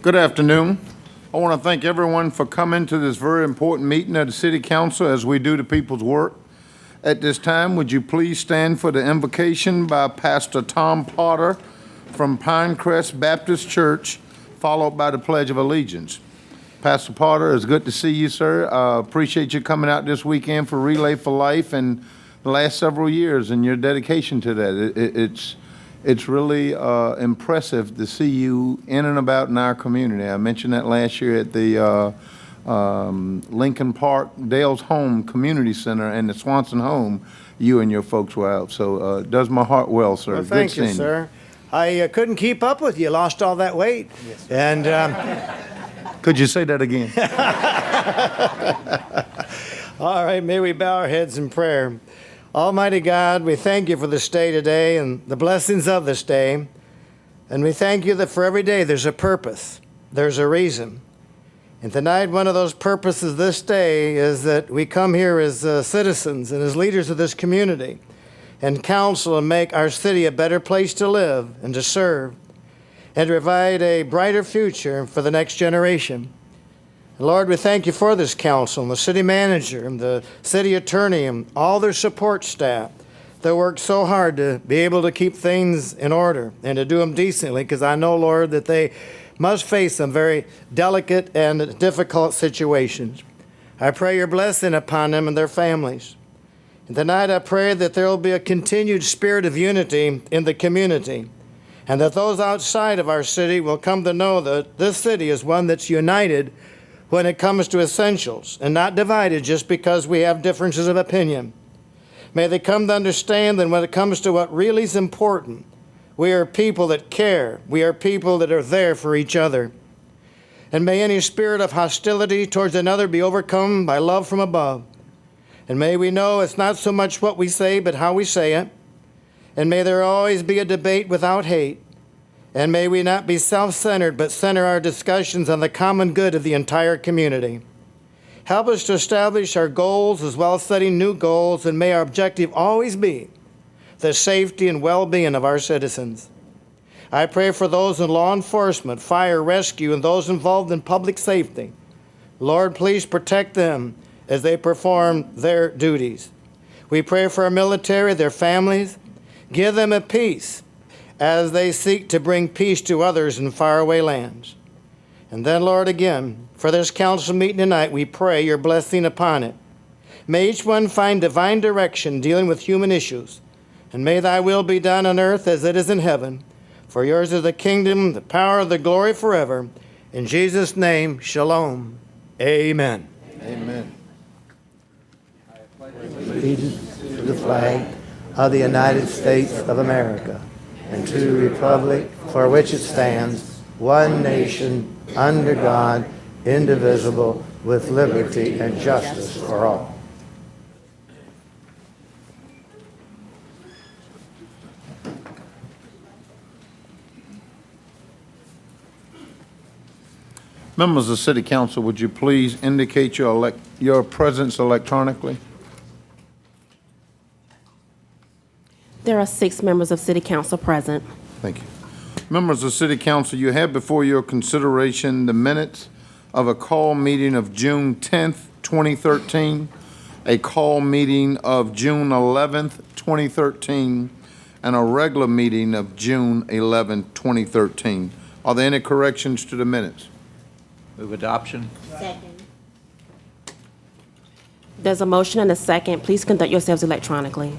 Good afternoon. I want to thank everyone for coming to this very important meeting of the City Council as we do the people's work. At this time, would you please stand for the invocation by Pastor Tom Potter from Pinecrest Baptist Church, followed by the Pledge of Allegiance. Pastor Potter, it's good to see you, sir. Appreciate you coming out this weekend for Relay for Life and the last several years and your dedication to that. It's really impressive to see you in and about in our community. I mentioned that last year at the Lincoln Park Dale's Home Community Center and the Swanson Home. You and your folks were out. So it does my heart well, sir. Well, thank you, sir. I couldn't keep up with you. Lost all that weight. Yes, and could you say that again? All right, may we bow our heads in prayer. Almighty God, we thank you for this day today and the blessings of this day. And we thank you that for every day there's a purpose, there's a reason. And tonight, one of those purposes this day is that we come here as citizens and as leaders of this community and counsel and make our city a better place to live and to serve and to provide a brighter future for the next generation. Lord, we thank you for this council and the city manager and the city attorney and all their support staff that worked so hard to be able to keep things in order and to do them decently, because I know, Lord, that they must face some very delicate and difficult situations. I pray your blessing upon them and their families. And tonight I pray that there will be a continued spirit of unity in the community, and that those outside of our city will come to know that this city is one that's united when it comes to essentials and not divided just because we have differences of opinion. May they come to understand that when it comes to what really is important, we are people that care. We are people that are there for each other. And may any spirit of hostility towards another be overcome by love from above. And may we know it's not so much what we say, but how we say it. And may there always be a debate without hate. And may we not be self-centered, but center our discussions on the common good of the entire community. Help us to establish our goals as well as setting new goals, and may our objective always be the safety and well-being of our citizens. I pray for those in law enforcement, fire, rescue, and those involved in public safety. Lord, please protect them as they perform their duties. We pray for our military, their families. Give them a peace as they seek to bring peace to others in faraway lands. And then, Lord, again, for this council meeting tonight, we pray your blessing upon it. May each one find divine direction dealing with human issues, and may thy will be done on earth as it is in heaven. For yours is the kingdom, the power, the glory forever. In Jesus' name, shalom. Amen. Amen. Allegiance to the flag of the United States of America and to the republic for which it stands, one nation, under God, indivisible, with liberty and justice for all. Members of the City Council, would you please indicate your presence electronically? There are 6 members of City Council present. Thank you. Members of City Council, you have before your consideration the minutes of a call meeting of June 10th, 2013, a call meeting of June 11th, 2013, and a regular meeting of June 11th, 2013. Are there any corrections to the minutes? Move adoption. Second. There's a motion and a second. Please conduct yourselves electronically.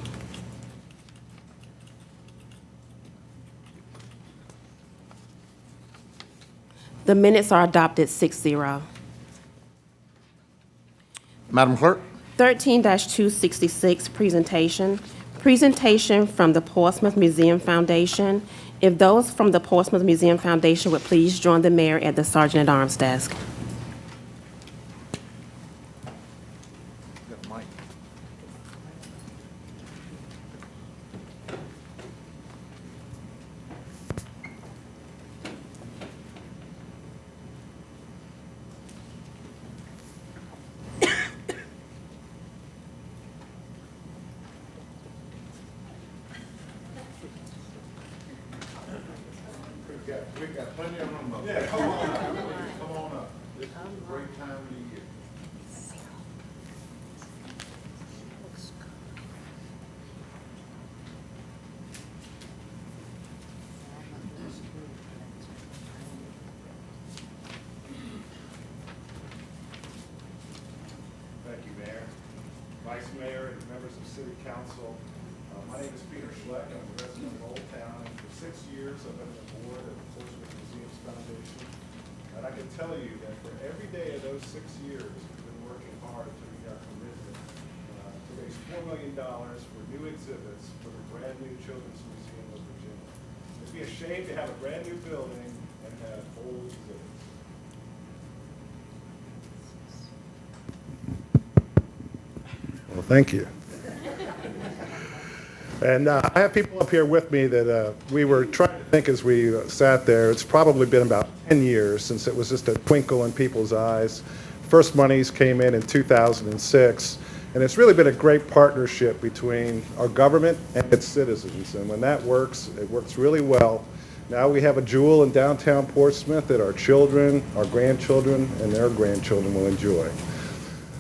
The minutes are adopted 6-0. Madam Clerk? 13-266, presentation. Presentation from the Portsmouth Museum Foundation. If those from the Portsmouth Museum Foundation would please join the mayor at the Sergeant-at-Arms desk. We got plenty of room up there. Come on up. Come on up. This is a great time of the year. Thank you, Mayor, Vice Mayor, and members of City Council. My name is Peter Schleck. I'm a resident of Old Town. And for 6 years, I've been on the board of the Portsmouth Museums Foundation. And I can tell you that for every day of those 6 years, we've been working hard to meet our commitment to raise $4 million for new exhibits for the brand-new Children's Museum of Virginia. It'd be a shame to have a brand-new building and have old exhibits. Well, thank you. And I have people up here with me that we were trying to think as we sat there. It's probably been about 10 years since it was just a twinkle in people's eyes. First monies came in 2006, and it's really been a great partnership between our government and its citizens. And when that works, it works really well. Now we have a jewel in downtown Portsmouth that our children, our grandchildren, and their grandchildren will enjoy.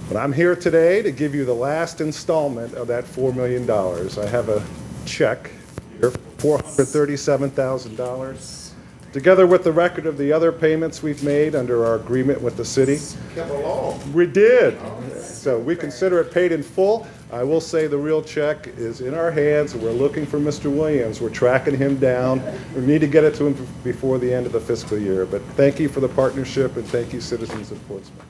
But I'm here today to give you the last installment of that $4 million. I have a check here for $437,000, together with the record of the other payments we've made under our agreement with the city. Kept along. We did. So we consider it paid in full. I will say the real check is in our hands, and we're looking for Mr. Williams. We're tracking him down. We need to get it to him before the end of the fiscal year. But thank you for the partnership, and thank you, citizens of Portsmouth.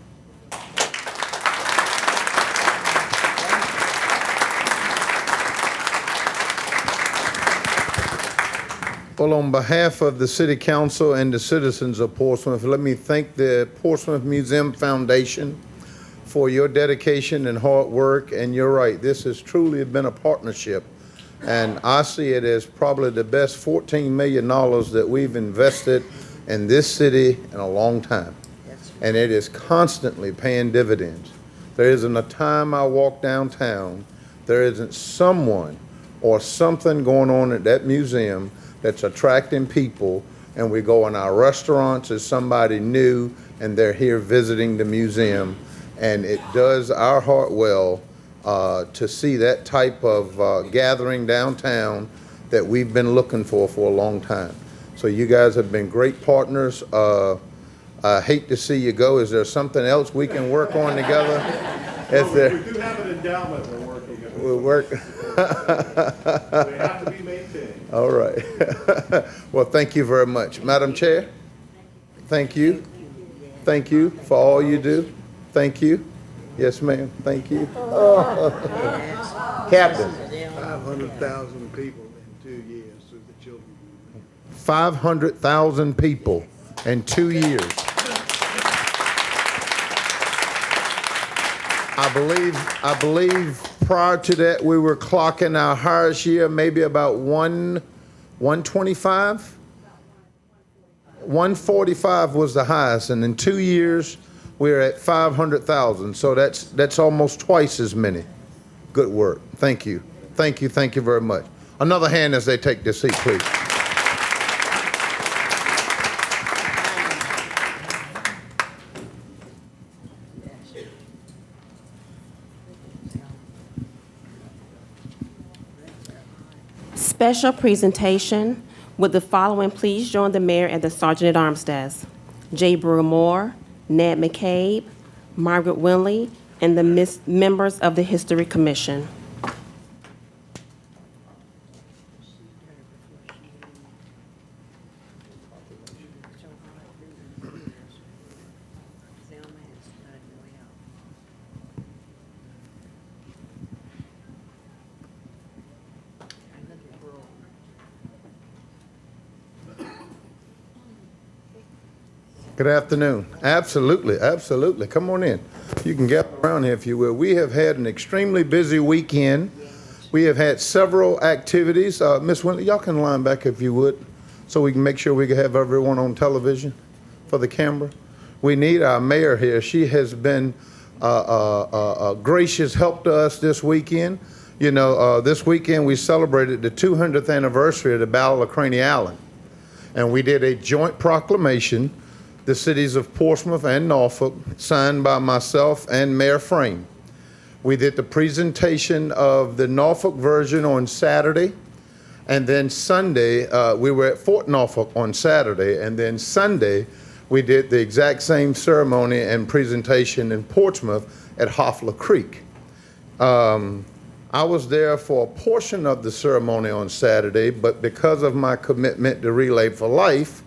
Well, on behalf of the City Council and the citizens of Portsmouth, let me thank the Portsmouth Museum Foundation for your dedication and hard work. And you're right, this has truly been a partnership. And I see it as probably the best $14 million that we've invested in this city in a long time. And it is constantly paying dividends. There isn't a time I walk downtown, there isn't someone or something going on at that museum that's attracting people, and we go in our restaurants as somebody new and they're here visiting the museum, and it does our heart well to see that type of gathering downtown that we've been looking for a long time. So you guys have been great partners. I hate to see you go. Is there something else we can work on together? We do have an endowment we're working on. We'll work. They have to be maintained. All right. Well, thank you very much. Madam Chair, thank you. Thank you for all you do. Thank you. Yes, ma'am. Thank you. Captain. 500,000 people in 2 years through the children. 500,000 people in 2 years. I believe prior to that, we were clocking our highest year maybe about 125? 145 was the highest, and in 2 years, we're at 500,000. So that's almost twice as many. Good work. Thank you. Thank you. Thank you very much. Another hand as they take their seat, please. Special presentation. Would the following please join the mayor at the Sergeant-at-Arms desk? J. Brewer Moore, Ned McCabe, Margaret Winley, and the members of the History Commission. Good afternoon. Absolutely, absolutely. Come on in. You can gather around here if you will. We have had an extremely busy weekend. We have had several activities. Ms. Winley, y'all can line back if you would, so we can make sure we can have everyone on television for the camera. We need our mayor here. She has been a gracious help to us this weekend. You know, this weekend we celebrated the 200th anniversary of the Battle of Craney Island. And we did a joint proclamation, the cities of Portsmouth and Norfolk, signed by myself and Mayor Frame. We did the presentation of the Norfolk version on Saturday, and then Sunday, we were at Fort Norfolk on Saturday, and then Sunday, we did the exact same ceremony and presentation in Portsmouth at Hoffler Creek. I was there for a portion of the ceremony on Saturday, but because of my commitment to Relay for Life,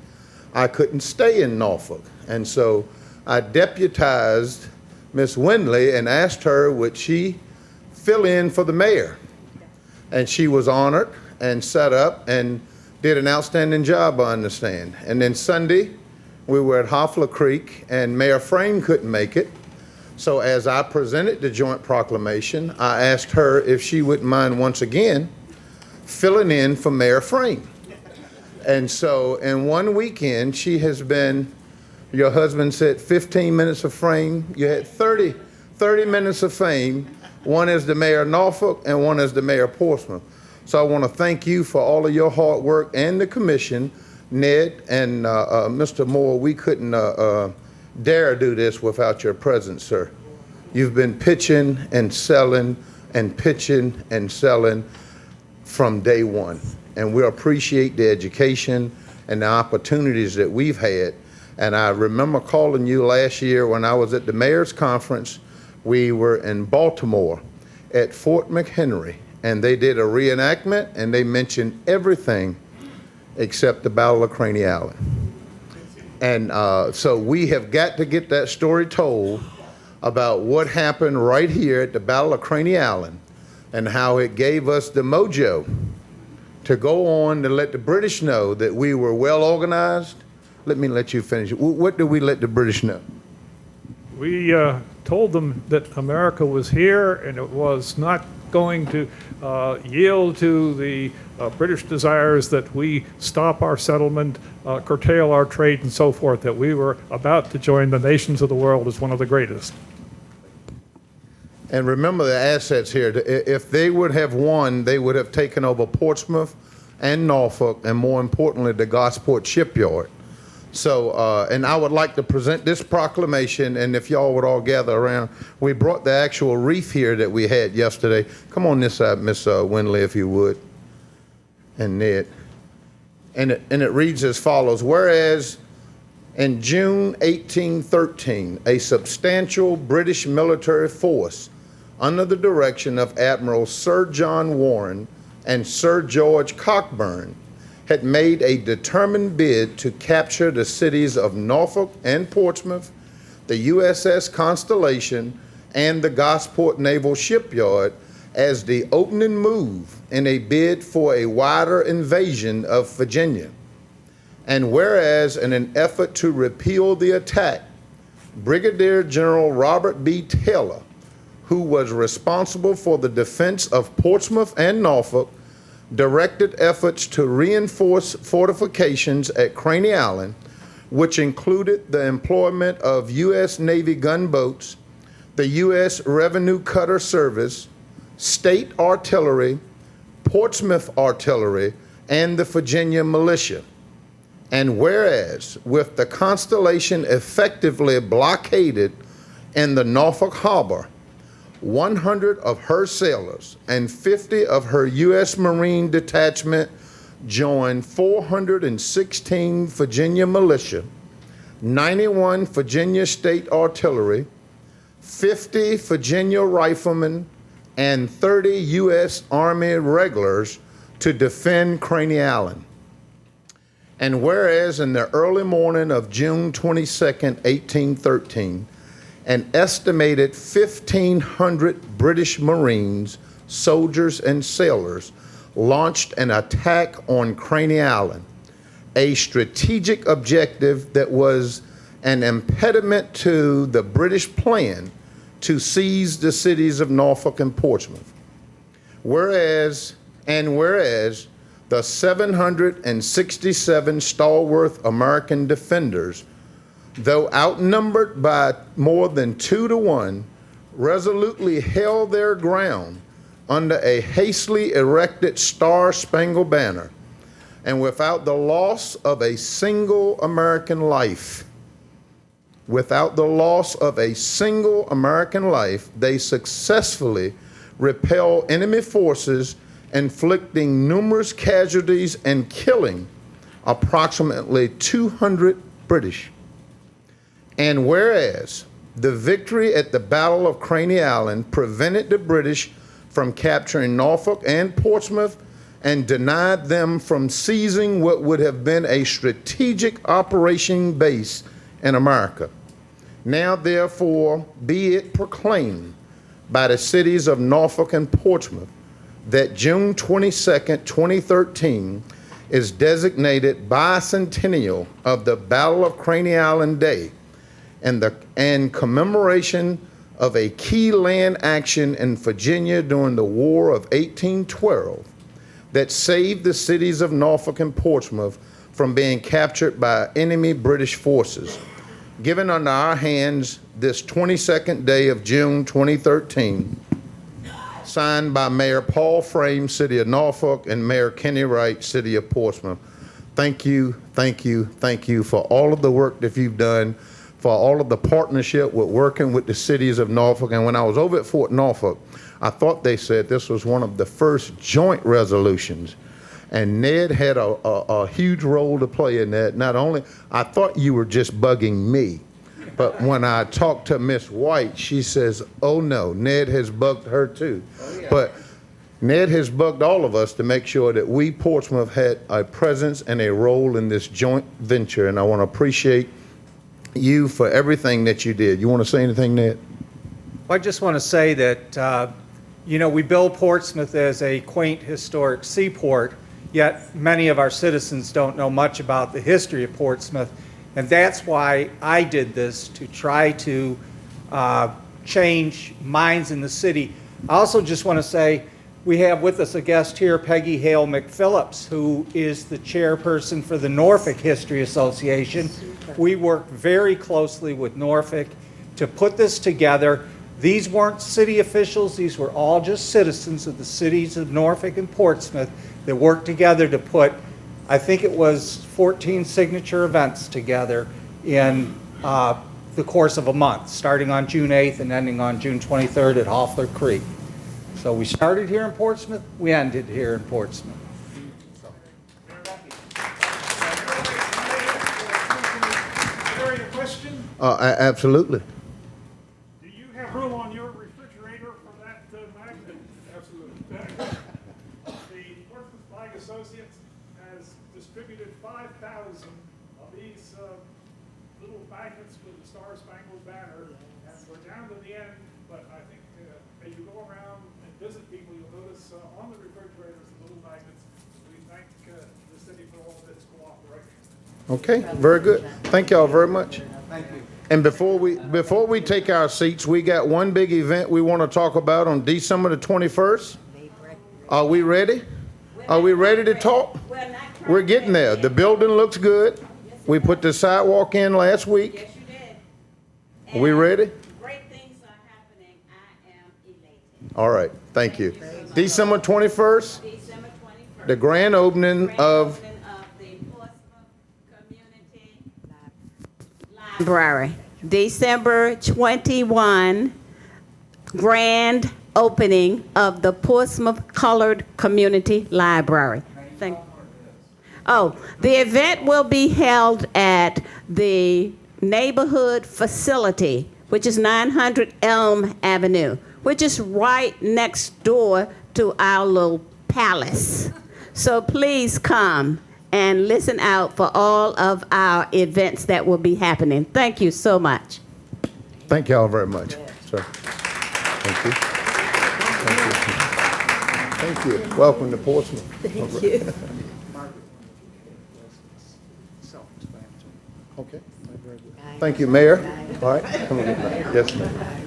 I couldn't stay in Norfolk. And so I deputized Miss Windley and asked her would she fill in for the mayor. And she was honored and set up and did an outstanding job, I understand. And then Sunday, we were at Hoffler Creek, and Mayor Frame couldn't make it. So as I presented the joint proclamation, I asked her if she wouldn't mind once again filling in for Mayor Frame. And so in one weekend, she has been, your husband said 15 minutes of Frame. You had 30 minutes of Fame. One as the mayor of Norfolk and one as the mayor of Portsmouth. So I want to thank you for all of your hard work and the commission. Ned and Mr. Moore, we couldn't dare do this without your presence, sir. You've been pitching and selling and pitching and selling from day one. And we appreciate the education and the opportunities that we've had. And I remember calling you last year when I was at the mayor's conference. We were in Baltimore at Fort McHenry, and they did a reenactment, and they mentioned everything except the Battle of Craney Island. And so we have got to get that story told about what happened right here at the Battle of Craney Island and how it gave us the mojo to go on to let the British know that we were well organized. Let me let you finish. What did we let the British know? We told them that America was here and it was not going to yield to the British desires that we stop our settlement, curtail our trade, and so forth, that we were about to join the nations of the world as one of the greatest. And remember the assets here. If they would have won, they would have taken over Portsmouth and Norfolk, and more importantly, the Gosport shipyard. So, and I would like to present this proclamation, and if y'all would all gather around, we brought the actual wreath here that we had yesterday. Come on this side, Miss Windley, if you would, and Ned. And it reads as follows: whereas in June 1813, a substantial British military force under the direction of Admiral Sir John Warren and Sir George Cockburn had made a determined bid to capture the cities of Norfolk and Portsmouth, the USS Constellation, and the Gosport Naval Shipyard as the opening move in a bid for a wider invasion of Virginia. And whereas in an effort to repeal the attack, Brigadier General Robert B. Taylor, who was responsible for the defense of Portsmouth and Norfolk, directed efforts to reinforce fortifications at Craney Island, which included the employment of U.S. Navy gunboats, the U.S. Revenue Cutter Service, State Artillery, Portsmouth Artillery, and the Virginia Militia. And whereas, with the Constellation effectively blockaded in the Norfolk Harbor, 100 of her sailors and 50 of her U.S. Marine detachment joined 416 Virginia militia, 91 Virginia State Artillery, 50 Virginia riflemen, and 30 U.S. Army regulars to defend Craney Island. And whereas in the early morning of June 22nd, 1813, an estimated 1,500 British Marines, soldiers, and sailors launched an attack on Craney Island, a strategic objective that was an impediment to the British plan to seize the cities of Norfolk and Portsmouth. Whereas the 767 stalwart American defenders, though outnumbered by more than 2 to 1, resolutely held their ground under a hastily erected Star-Spangled Banner. and without the loss of a single American life, they successfully repel enemy forces, inflicting numerous casualties and killing approximately 200 British. And whereas the victory at the Battle of Craney Island prevented the British from capturing Norfolk and Portsmouth and denied them from seizing what would have been a strategic operation base in America. Now, therefore, be it proclaimed by the cities of Norfolk and Portsmouth that June 22nd, 2013 is designated bicentennial of the Battle of Craney Island Day and commemoration of a key land action in Virginia during the War of 1812 that saved the cities of Norfolk and Portsmouth from being captured by enemy British forces. Given under our hands this 22nd day of June 2013, signed by Mayor Paul Frame, City of Norfolk, and Mayor Kenny Wright, City of Portsmouth. Thank you, thank you, thank you for all of the work that you've done, for all of the partnership with working with the cities of Norfolk. And when I was over at Fort Norfolk, I thought they said this was one of the first joint resolutions. And Ned had a huge role to play in that. Not only, I thought you were just bugging me, but when I talked to Miss White, she says, oh no, Ned has bugged her too. Oh, yeah. But Ned has bugged all of us to make sure that we, Portsmouth, had a presence and a role in this joint venture. And I want to appreciate you for everything that you did. You want to say anything, Ned? I just want to say that, we build Portsmouth as a quaint historic seaport, yet many of our citizens don't know much about the history of Portsmouth. And that's why I did this, to try to change minds in the city. I also just want to say we have with us a guest here, Peggy Hale McPhillips, who is the chairperson for the Norfolk History Association. We work very closely with Norfolk to put this together. These weren't city officials. These were all just citizens of the cities of Norfolk and Portsmouth that worked together to put, I think it was 14 signature events together in the course of a month, starting on June 8th and ending on June 23rd at Hoffler Creek. So we started here in Portsmouth, we ended here in Portsmouth. Larry, a question? Absolutely. Do you have room on your refrigerator for that magnet? Absolutely. The Portsmouth Flag Associates has distributed 5,000 of these little magnets with the Star Spangled Banner, and we're down to the end, but I think as you go around and visit people, you'll notice on the refrigerators the little magnets. We thank the city for all of its cooperation. Okay, very good. Thank y'all very much. Thank you. And before we take our seats, we got one big event we want to talk about on December the 21st. Are we ready? Are we ready to talk? We're getting there. The building looks good. We put the sidewalk in last week. Yes, you did. Are we ready? Great things are happening. I am elated. All right, thank you. December 21st, December 21st. the grand opening of, The Portsmouth Community Library. December 21, grand opening of the Portsmouth Colored Community Library. The event will be held at the neighborhood facility, which is 900 Elm Avenue, which is right next door to our little palace. So please come and listen out for all of our events that will be happening. Thank you so much. thank y'all very much. Sir. Thank you. Thank you. Thank you. Welcome to Portsmouth. Thank you. Okay. Thank you, Mayor. All right. Come on. Yes, ma'am.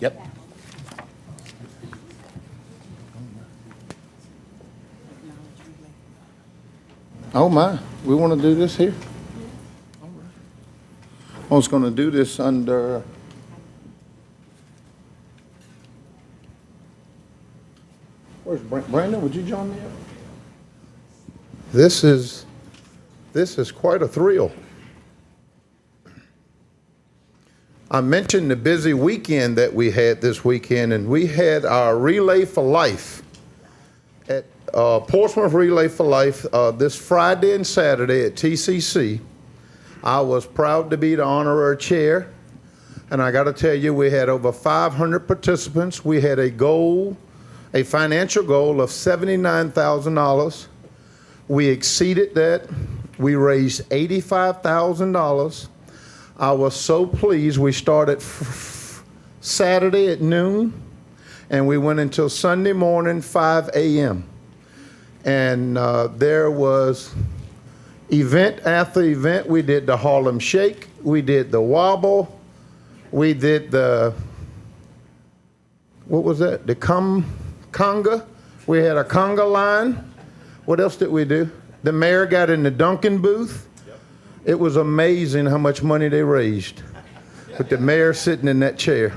Yep. Oh, my. We want to do this here? I was going to do this under... Where's Brandon? Would you join me up? This is quite a thrill. I mentioned the busy weekend that we had this weekend, and we had our Relay for Life at Portsmouth Relay for Life this Friday and Saturday at TCC. I was proud to be the honorary chair, and I got to tell you, we had over 500 participants. We had a goal, a financial goal of $79,000. We exceeded that. We raised $85,000. I was so pleased. We started Saturday at noon, and we went until Sunday morning, 5 a.m. And there was event after event. We did the Harlem Shake. We did the Wobble. We did the, what was that? The conga. We had a conga line. What else did we do? The mayor got in the Dunkin' booth. It was amazing how much money they raised with the mayor sitting in that chair.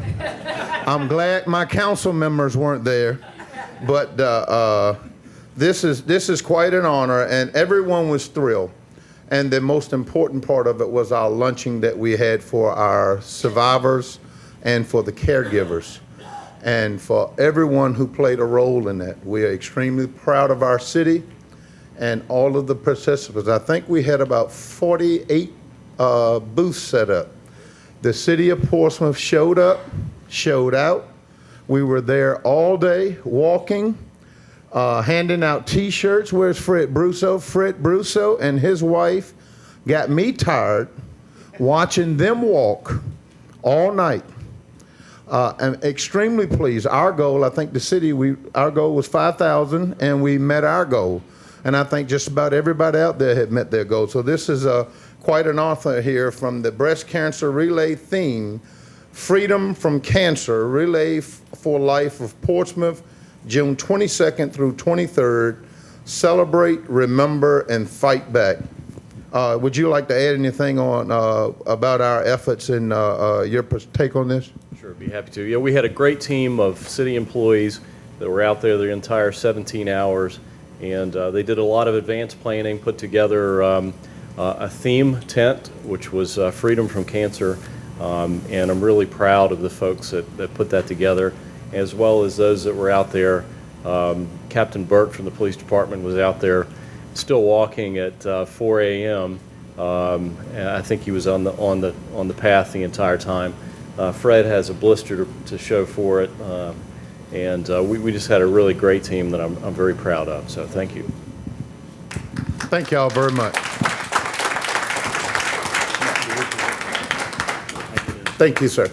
I'm glad my council members weren't there, but this is quite an honor, and everyone was thrilled. And the most important part of it was our luncheon that we had for our survivors and for the caregivers and for everyone who played a role in that. We are extremely proud of our city and all of the participants. I think we had about 48 booths set up. The city of Portsmouth showed up, showed out. We were there all day walking, handing out T-shirts. Where's Fred Brusso? Fred Brusso and his wife got me tired watching them walk all night. I'm extremely pleased. Our goal, I think the city, our goal was 5,000, and we met our goal. And I think just about everybody out there had met their goal. So this is quite an author here from the Breast Cancer Relay theme, Freedom from Cancer, Relay for Life of Portsmouth, June 22nd through 23rd. Celebrate, remember, and fight back. Would you like to add anything on about our efforts and your take on this? Sure, be happy to. Yeah, we had a great team of city employees that were out there the entire 17 hours. And they did a lot of advanced planning, put together a theme tent, which was Freedom from Cancer. And I'm really proud of the folks that put that together, as well as those that were out there. Captain Burke from the police department was out there still walking at 4 a.m. I think he was on the path the entire time. Fred has a blister to show for it. And we just had a really great team that I'm very proud of. So thank you. Thank y'all very much. Thank you, sir.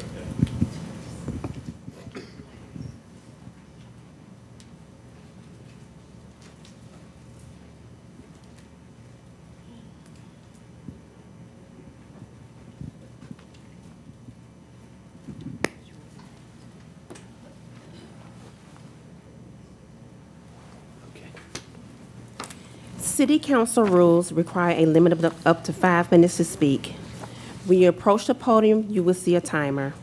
City Council rules require a limit of up to 5 minutes to speak. When you approach the podium, you will see a timer.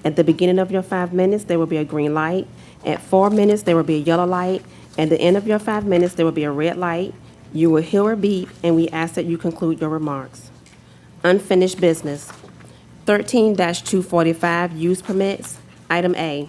At the beginning of your 5 minutes, there will be a green light. At 4 minutes, there will be a yellow light. At the end of your 5 minutes, there will be a red light. You will hear a beep, and we ask that you conclude your remarks. Unfinished business. 13-245 use permits. Item A,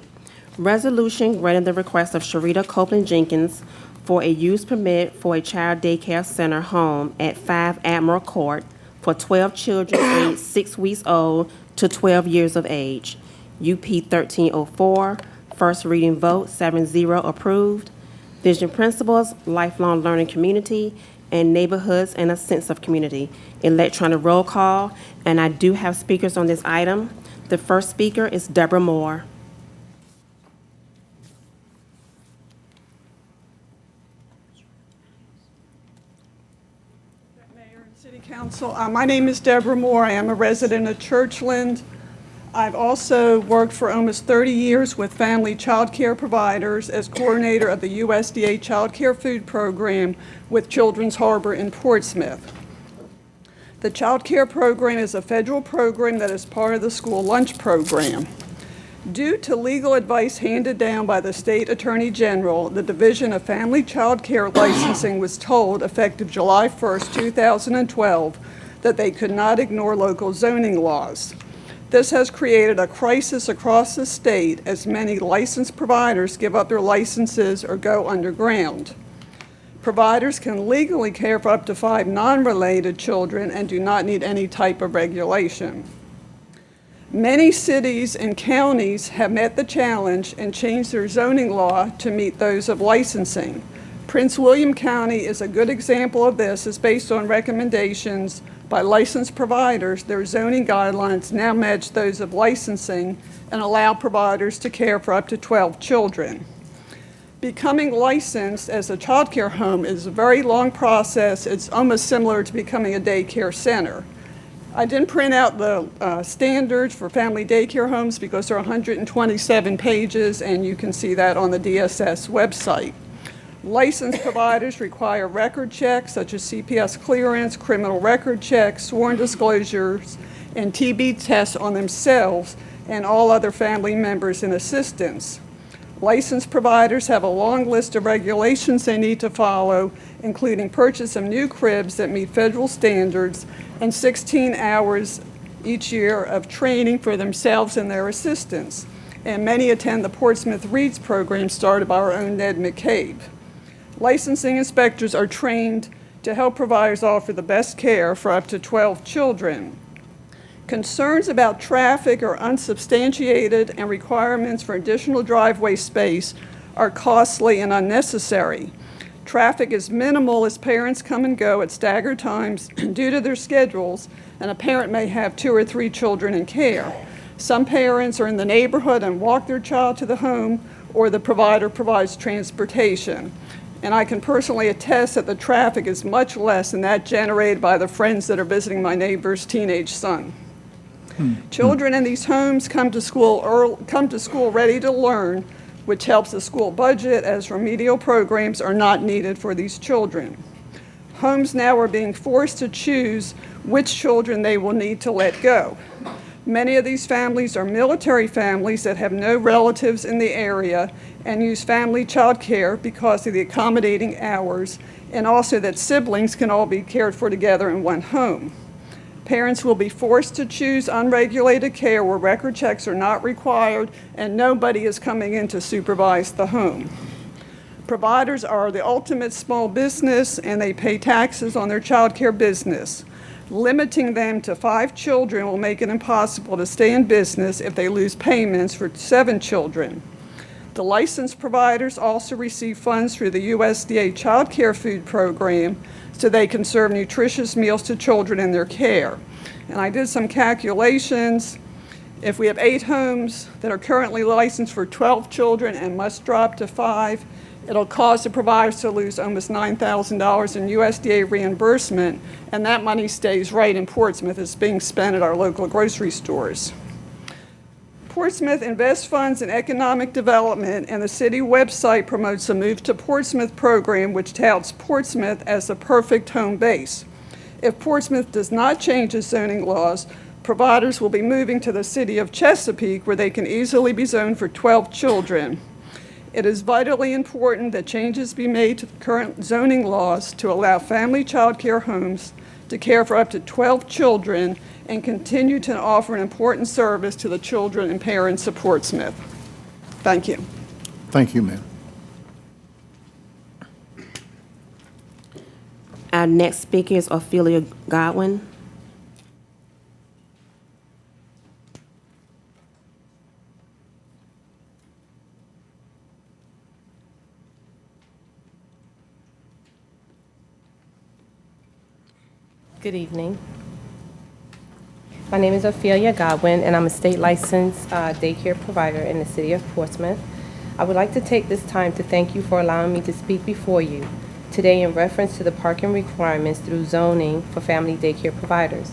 resolution granting the request of Sharita Copeland Jenkins for a use permit for a child daycare center home at 5 Admiral Court for 12 children aged 6 weeks old to 12 years of age. UP 1304, first reading vote, 7-0 approved. Vision principles, lifelong learning community, and neighborhoods and a sense of community. Electronic roll call, and I do have speakers on this item. The first speaker is Deborah Moore. Mayor and City Council, my name is Deborah Moore. I am a resident of Churchland. I've also worked for almost 30 years with family child care providers as coordinator of the USDA Child Care Food Program with Children's Harbor in Portsmouth. The child care program is a federal program that is part of the school lunch program. Due to legal advice handed down by the State Attorney General, the Division of Family Child Care Licensing was told, effective July 1st, 2012, that they could not ignore local zoning laws. This has created a crisis across the state as many licensed providers give up their licenses or go underground. Providers can legally care for up to 5 non-related children and do not need any type of regulation. Many cities and counties have met the challenge and changed their zoning law to meet those of licensing. Prince William County is a good example of this, as based on recommendations by licensed providers, their zoning guidelines now match those of licensing and allow providers to care for up to 12 children. Becoming licensed as a child care home is a very long process. It's almost similar to becoming a daycare center. I didn't print out the standards for family daycare homes because there are 127 pages, and you can see that on the DSS website. Licensed providers require record checks such as CPS clearance, criminal record checks, sworn disclosures, and TB tests on themselves and all other family members and assistants. Licensed providers have a long list of regulations they need to follow, including purchase of new cribs that meet federal standards and 16 hours each year of training for themselves and their assistants. And many attend the Portsmouth Reads program started by our own Ned McCabe. Licensing inspectors are trained to help providers offer the best care for up to 12 children. Concerns about traffic are unsubstantiated, and requirements for additional driveway space are costly and unnecessary. Traffic is minimal as parents come and go at staggered times due to their schedules, and a parent may have 2 or 3 children in care. Some parents are in the neighborhood and walk their child to the home, or the provider provides transportation. And I can personally attest that the traffic is much less than that generated by the friends that are visiting my neighbor's teenage son. Children in these homes come to school ready to learn, which helps the school budget, as remedial programs are not needed for these children. Homes now are being forced to choose which children they will need to let go. Many of these families are military families that have no relatives in the area and use family child care because of the accommodating hours, and also that siblings can all be cared for together in one home. Parents will be forced to choose unregulated care where record checks are not required and nobody is coming in to supervise the home. Providers are the ultimate small business, and they pay taxes on their child care business. Limiting them to 5 children will make it impossible to stay in business if they lose payments for 7 children. The licensed providers also receive funds through the USDA Child Care Food Program so they can serve nutritious meals to children in their care. And I did some calculations. If we have 8 homes that are currently licensed for 12 children and must drop to 5, it'll cause the providers to lose almost $9,000 in USDA reimbursement, and that money stays right in Portsmouth. It's being spent at our local grocery stores. Portsmouth invests funds in economic development, and the city website promotes a Move to Portsmouth program, which touts Portsmouth as the perfect home base. If Portsmouth does not change its zoning laws, providers will be moving to the city of Chesapeake, where they can easily be zoned for 12 children. It is vitally important that changes be made to the current zoning laws to allow family child care homes to care for up to 12 children and continue to offer an important service to the children and parents of Portsmouth. Thank you. Thank you, ma'am. Our next speaker is Ophelia Godwin. Good evening. My name is Ophelia Godwin, and I'm a state licensed daycare provider in the city of Portsmouth. I would like to take this time to thank you for allowing me to speak before you today in reference to the parking requirements through zoning for family daycare providers.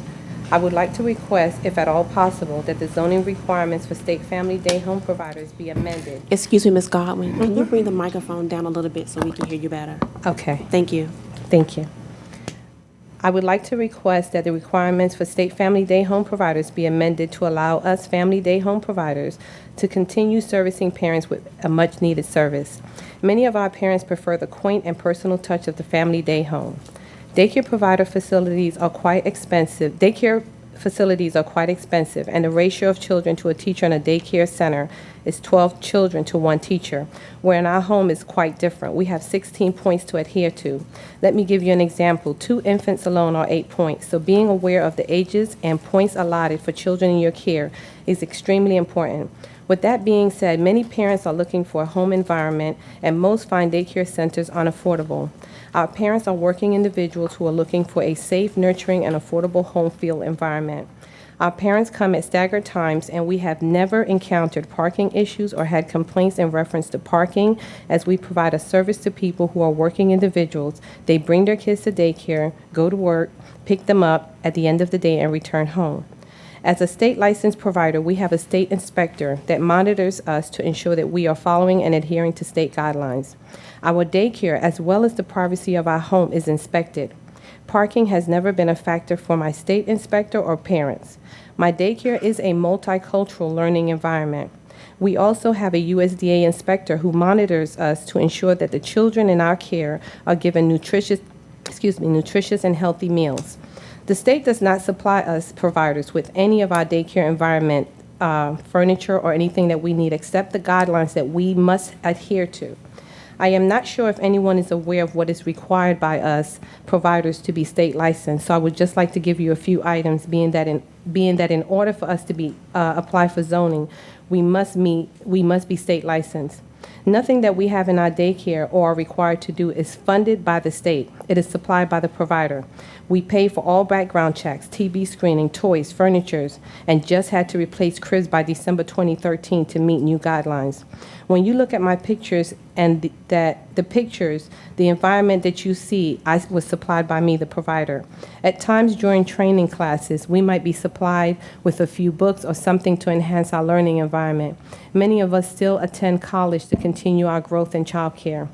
I would like to request, if at all possible, that the zoning requirements for state family day home providers be amended. Excuse me, Ms. Godwin. Can you bring the microphone down a little bit so we can hear you better? Okay, Thank you. thank you. I would like to request that the requirements for state family day home providers be amended to allow us family day home providers to continue servicing parents with a much-needed service. Many of our parents prefer the quaint and personal touch of the family day home. Daycare provider facilities are quite expensive. Daycare facilities are quite expensive, and the ratio of children to a teacher in a daycare center is 12 children to one teacher, where in our home is quite different. We have 16 points to adhere to. Let me give you an example. 2 infants alone are 8 points, so being aware of the ages and points allotted for children in your care is extremely important. With that being said, many parents are looking for a home environment, and most find daycare centers unaffordable. Our parents are working individuals who are looking for a safe, nurturing, and affordable home field environment. Our parents come at staggered times, and we have never encountered parking issues or had complaints in reference to parking, as we provide a service to people who are working individuals. They bring their kids to daycare, go to work, pick them up at the end of the day, and return home. As a state licensed provider, we have a state inspector that monitors us to ensure that we are following and adhering to state guidelines. Our daycare, as well as the privacy of our home, is inspected. Parking has never been a factor for my state inspector or parents. My daycare is a multicultural learning environment. We also have a USDA inspector who monitors us to ensure that the children in our care are given nutritious and healthy meals. The state does not supply us providers with any of our daycare environment furniture or anything that we need except the guidelines that we must adhere to. I am not sure if anyone is aware of what is required by us providers to be state licensed, so I would just like to give you a few items, being that in order for us to apply for zoning, we must be state licensed. Nothing that we have in our daycare or are required to do is funded by the state. It is supplied by the provider. We pay for all background checks, TB screening, toys, furnitures, and just had to replace cribs by December 2013 to meet new guidelines. When you look at my pictures and the environment that you see, was supplied by me, the provider. At times during training classes, we might be supplied with a few books or something to enhance our learning environment. Many of us still attend college to continue our growth in childcare.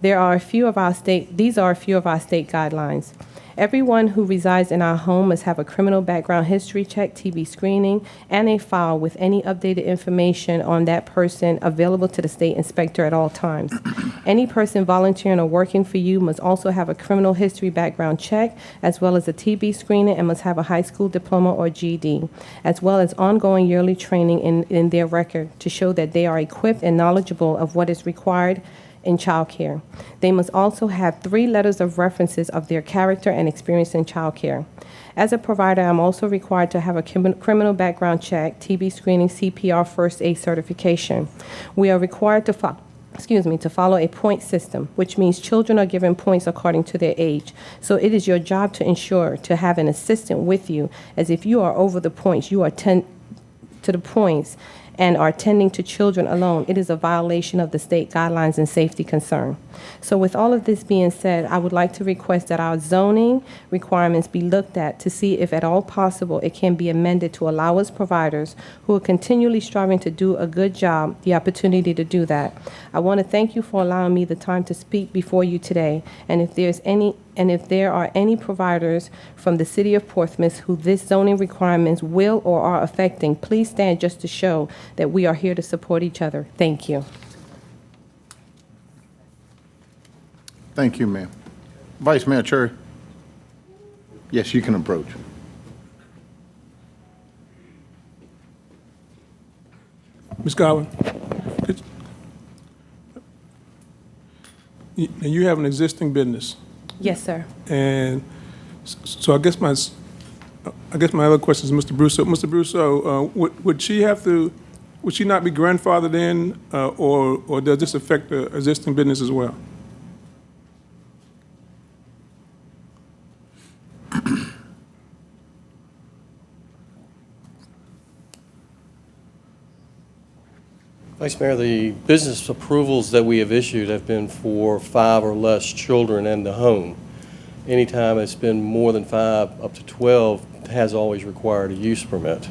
These are a few of our state guidelines. Everyone who resides in our home must have a criminal background history check, TB screening, and a file with any updated information on that person available to the state inspector at all times. Any person volunteering or working for you must also have a criminal history background check, as well as a TB screening, and must have a high school diploma or GED, as well as ongoing yearly training in their record to show that they are equipped and knowledgeable of what is required in childcare. They must also have 3 letters of references of their character and experience in childcare. As a provider, I'm also required to have a criminal background check, TB screening, CPR first aid certification. We are required to follow a point system, which means children are given points according to their age. So it is your job to ensure to have an assistant with you, as if you are over the points, you are to the points and are tending to children alone, it is a violation of the state guidelines and safety concern. So with all of this being said, I would like to request that our zoning requirements be looked at to see if at all possible it can be amended to allow us providers who are continually striving to do a good job the opportunity to do that. I want to thank you for allowing me the time to speak before you today. And if there are any providers from the city of Portsmouth who this zoning requirements will or are affecting, please stand just to show that we are here to support each other. Thank you. Thank you, ma'am. Vice Mayor Cherry? Yes, you can approach. Ms. Godwin, you have an existing business, Yes, sir. and so I guess my other question is Mr. Brousseau. Mr. Brousseau, would she not be grandfathered in, or does this affect the existing business as well? Vice Mayor, the business approvals that we have issued have been for 5 or less children in the home. anytime it's been more than 5 up to 12 has always required a use permit.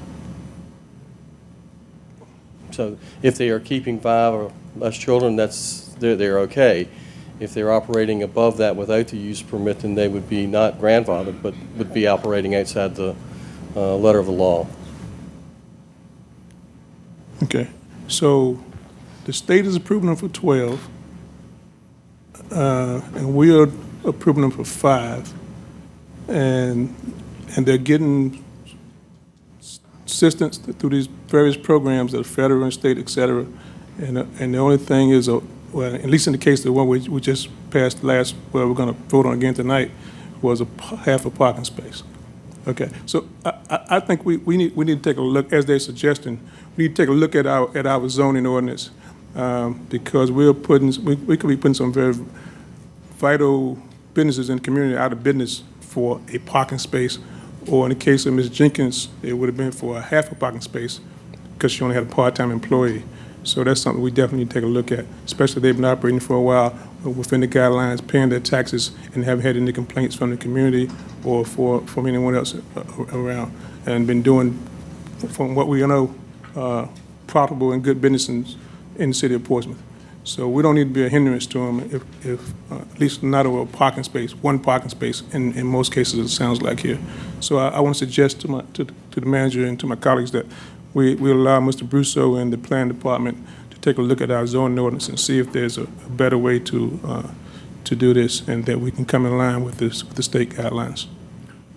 So if they are keeping 5 or less children, they're okay. If they're operating above that without the use permit, then they would be not grandfathered, but would be operating outside the letter of the law. Okay, so the state is approving them for 12, and we are approving them for 5, and they're getting assistance through these various programs that are federal and state, et cetera. And the only thing is, well, at least in the case of the one we just passed last, well, we're going to vote on again tonight, was half a parking space. Okay, so I think we need to take a look, as they're suggesting, we need to take a look at our zoning ordinance, because we could be putting some very vital businesses in the community out of business for a parking space, or in the case of Ms. Jenkins, it would have been for a half a parking space because she only had a part-time employee. So that's something we definitely need to take a look at, especially if they've been operating for a while within the guidelines, paying their taxes, and haven't had any complaints from the community or from anyone else around, and been doing, from what we know, profitable and good business in the city of Portsmouth. So we don't need to be a hindrance to them if at least not over a parking space, one parking space in most cases, it sounds like here. So I want to suggest to the manager and to my colleagues that we allow Mr. Brousseau and the planning department to take a look at our zoning ordinance and see if there's a better way to do this, and that we can come in line with the state guidelines.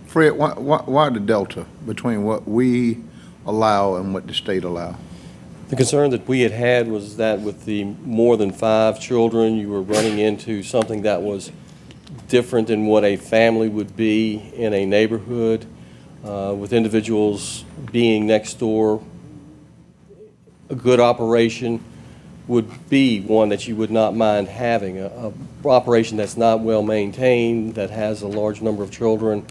Fred, why the delta between what we allow and what the state allow? The concern that we had was that with the more than 5 children, you were running into something that was different than what a family would be in a neighborhood, with individuals being next door. A good operation would be one that you would not mind having. A operation that's not well maintained, that has a large number of children,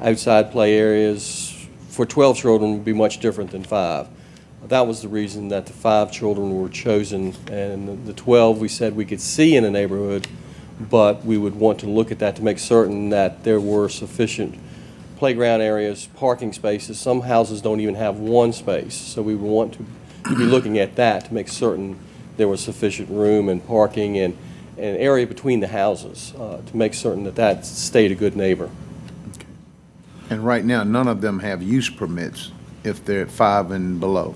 outside play areas, for 12 children would be much different than 5. That was the reason that the 5 children were chosen, and the 12 we said we could see in a neighborhood, but we would want to look at that to make certain that there were sufficient playground areas, parking spaces. Some houses don't even have 1 space, so we would want to be looking at that to make certain there was sufficient room and parking and an area between the houses, to make certain that that stayed a good neighbor. Okay. And right now, none of them have use permits if they're 5 and below.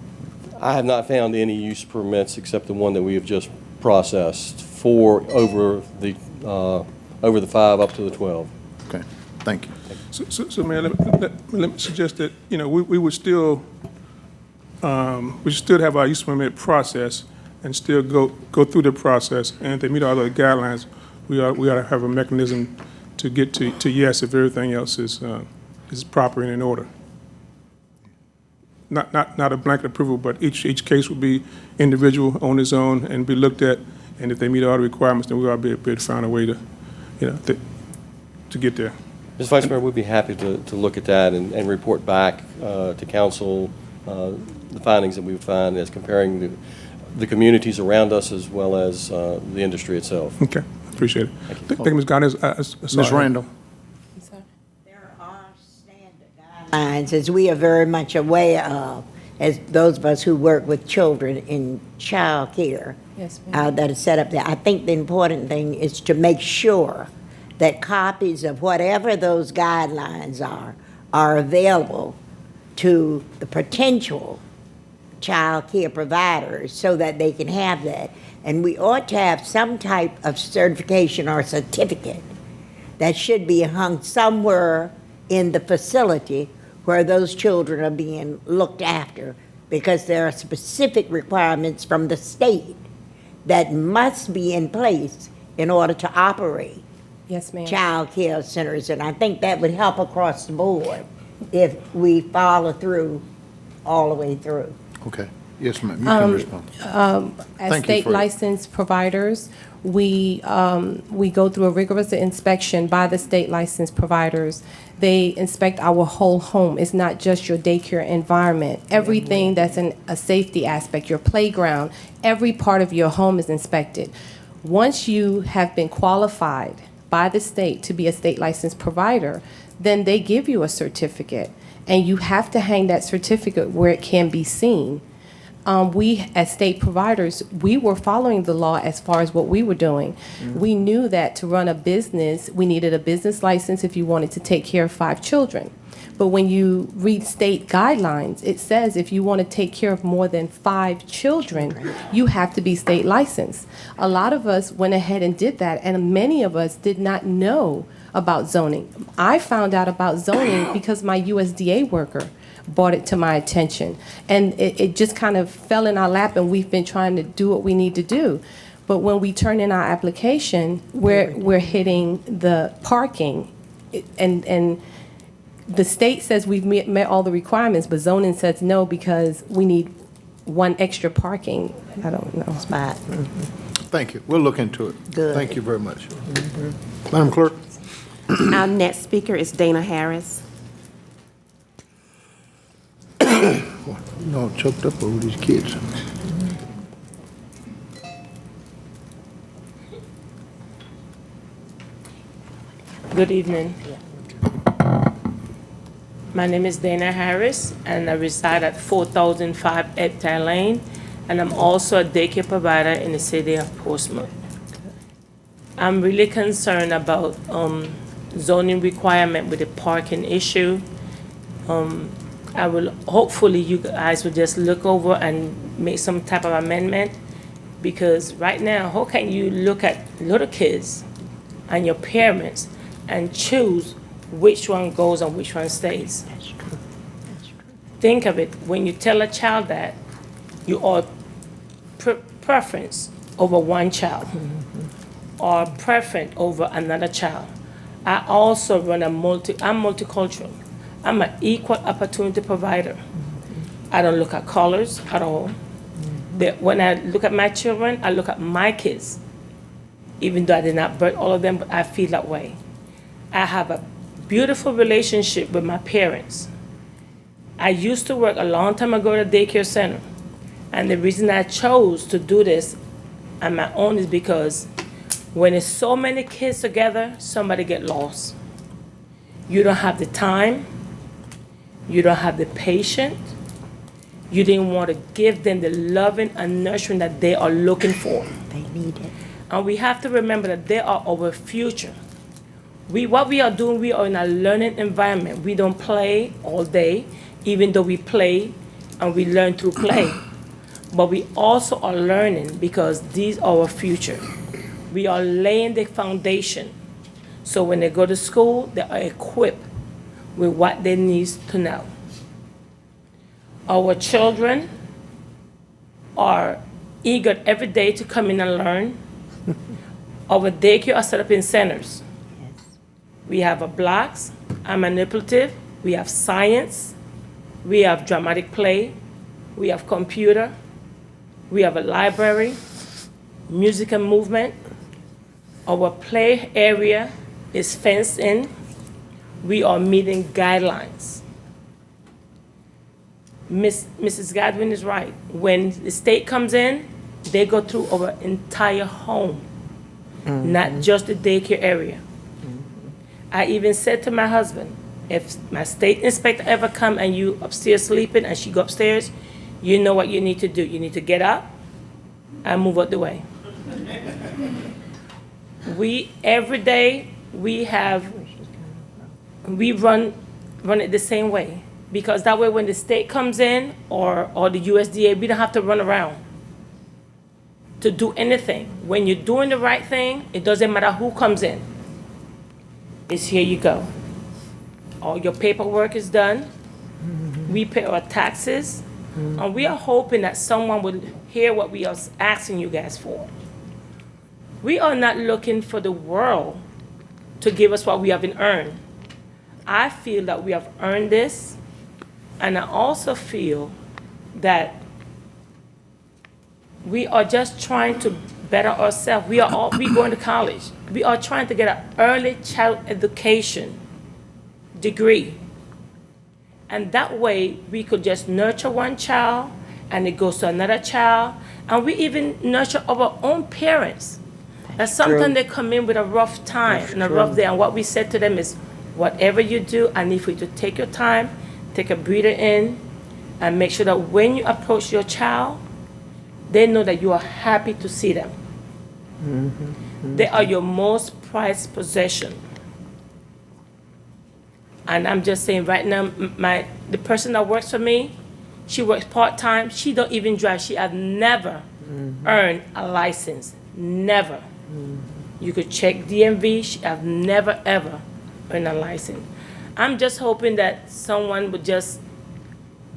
I have not found any use permits except the one that we have just processed for over the 5 up to the 12. Okay, thank you. So Mayor, let me suggest that, we would still, we should still have our use permit process and still go through the process, and if they meet all the guidelines, we ought to have a mechanism to get to yes if everything else is proper and in order. Not a blanket approval, but each case would be individual on its own and be looked at, and if they meet all the requirements, then we ought to be able to find a way to, to get there. Ms. Vice Mayor, we'd be happy to look at that and report back to council the findings that we would find as comparing the communities around us as well as the industry itself. Okay, appreciate it. Thank you, Ms. Gardner. Ms. Randall. There are standard guidelines, as we are very much aware of, as those of us who work with children in child care, Yes, ma'am. that is set up there. I think the important thing is to make sure that copies of whatever those guidelines are available to the potential child care providers so that they can have that. And we ought to have some type of certification or certificate that should be hung somewhere in the facility where those children are being looked after, because there are specific requirements from the state that must be in place in order to operate Yes, ma'am. child care centers. And I think that would help across the board if we follow through all the way through. Okay. Yes, ma'am. You can respond. As Thank you state for- licensed providers, we go through a rigorous inspection by the state licensed providers. They inspect our whole home. It's not just your daycare environment. Everything that's a safety aspect, your playground, every part of your home is inspected. Once you have been qualified by the state to be a state licensed provider, then they give you a certificate. And you have to hang that certificate where it can be seen. We, as state providers, we were following the law as far as what we were doing. We knew that to run a business, we needed a business license if you wanted to take care of 5 children. But when you read state guidelines, it says if you want to take care of more than 5 children, you have to be state licensed. A lot of us went ahead and did that, and many of us did not know about zoning. I found out about zoning because my USDA worker brought it to my attention. And it just kind of fell in our lap, and we've been trying to do what we need to do. But when we turn in our application, we're hitting the parking, and the state says we've met all the requirements, but zoning says no because we need 1 extra parking. I don't know. Spot. Thank you. We'll look into it. Good. Thank you very much. Madam Clerk? Our next speaker is Dana Harris. You all choked up over these kids. Good evening. My name is Dana Harris, and I reside at 4005 Eptile Lane, and I'm also a daycare provider in the city of Portsmouth. I'm really concerned about zoning requirement with the parking issue. I will, hopefully you guys will just look over and make some type of amendment, because right now, how can you look at little kids and your parents and choose which one goes and which one stays? That's true. That's true. Think of it, when you tell a child that, you are preference over one child or preference over another child. I also run I'm multicultural. I'm an equal opportunity provider. I don't look at colors at all. When I look at my children, I look at my kids. Even though I did not birth all of them, but I feel that way. I have a beautiful relationship with my parents. I used to work a long time ago at a daycare center. And the reason I chose to do this on my own is because when there's so many kids together, somebody get lost. You don't have the time. You don't have the patience. You didn't want to give them the loving and nurturing that they are looking for. They need it. And we have to remember that they are our future. What we are doing, we are in a learning environment. We don't play all day, even though we play and we learn through play. But we also are learning because these are our future. We are laying the foundation. So when they go to school, they are equipped with what they need to know. Our children are eager every day to come in and learn. Our daycare are set up in centers. We have a blocks, a manipulative, we have science, we have dramatic play, we have computer, we have a library, music and movement. Our play area is fenced in. We are meeting guidelines. Mrs. Godwin is right. When the state comes in, they go through our entire home, not just the daycare area. I even said to my husband, if my state inspector ever come and you upstairs sleeping and she go upstairs, you know what you need to do. You need to get up and move out the way. Every day, we run it the same way. Because that way when the state comes in or the USDA, we don't have to run around to do anything. When you're doing the right thing, it doesn't matter who comes in. It's here you go. All your paperwork is done. We pay our taxes. And we are hoping that someone will hear what we are asking you guys for. We are not looking for the world to give us what we haven't earned. I feel that we have earned this, and I also feel that we are just trying to better ourselves. We going to college. We are trying to get an early child education degree. And that way, we could just nurture one child, and it goes to another child, and we even nurture our own parents. And sometimes they come in with a rough time and a rough day, and what we said to them is, whatever you do, I need for you to take your time, take a breather in, and make sure that when you approach your child, they know that you are happy to see them. They are your most prized possession. And I'm just saying right now, the person that works for me, she works part-time. She don't even drive. She has never earned a license. Never. You could check DMV. She has never, ever earned a license. I'm just hoping that someone would just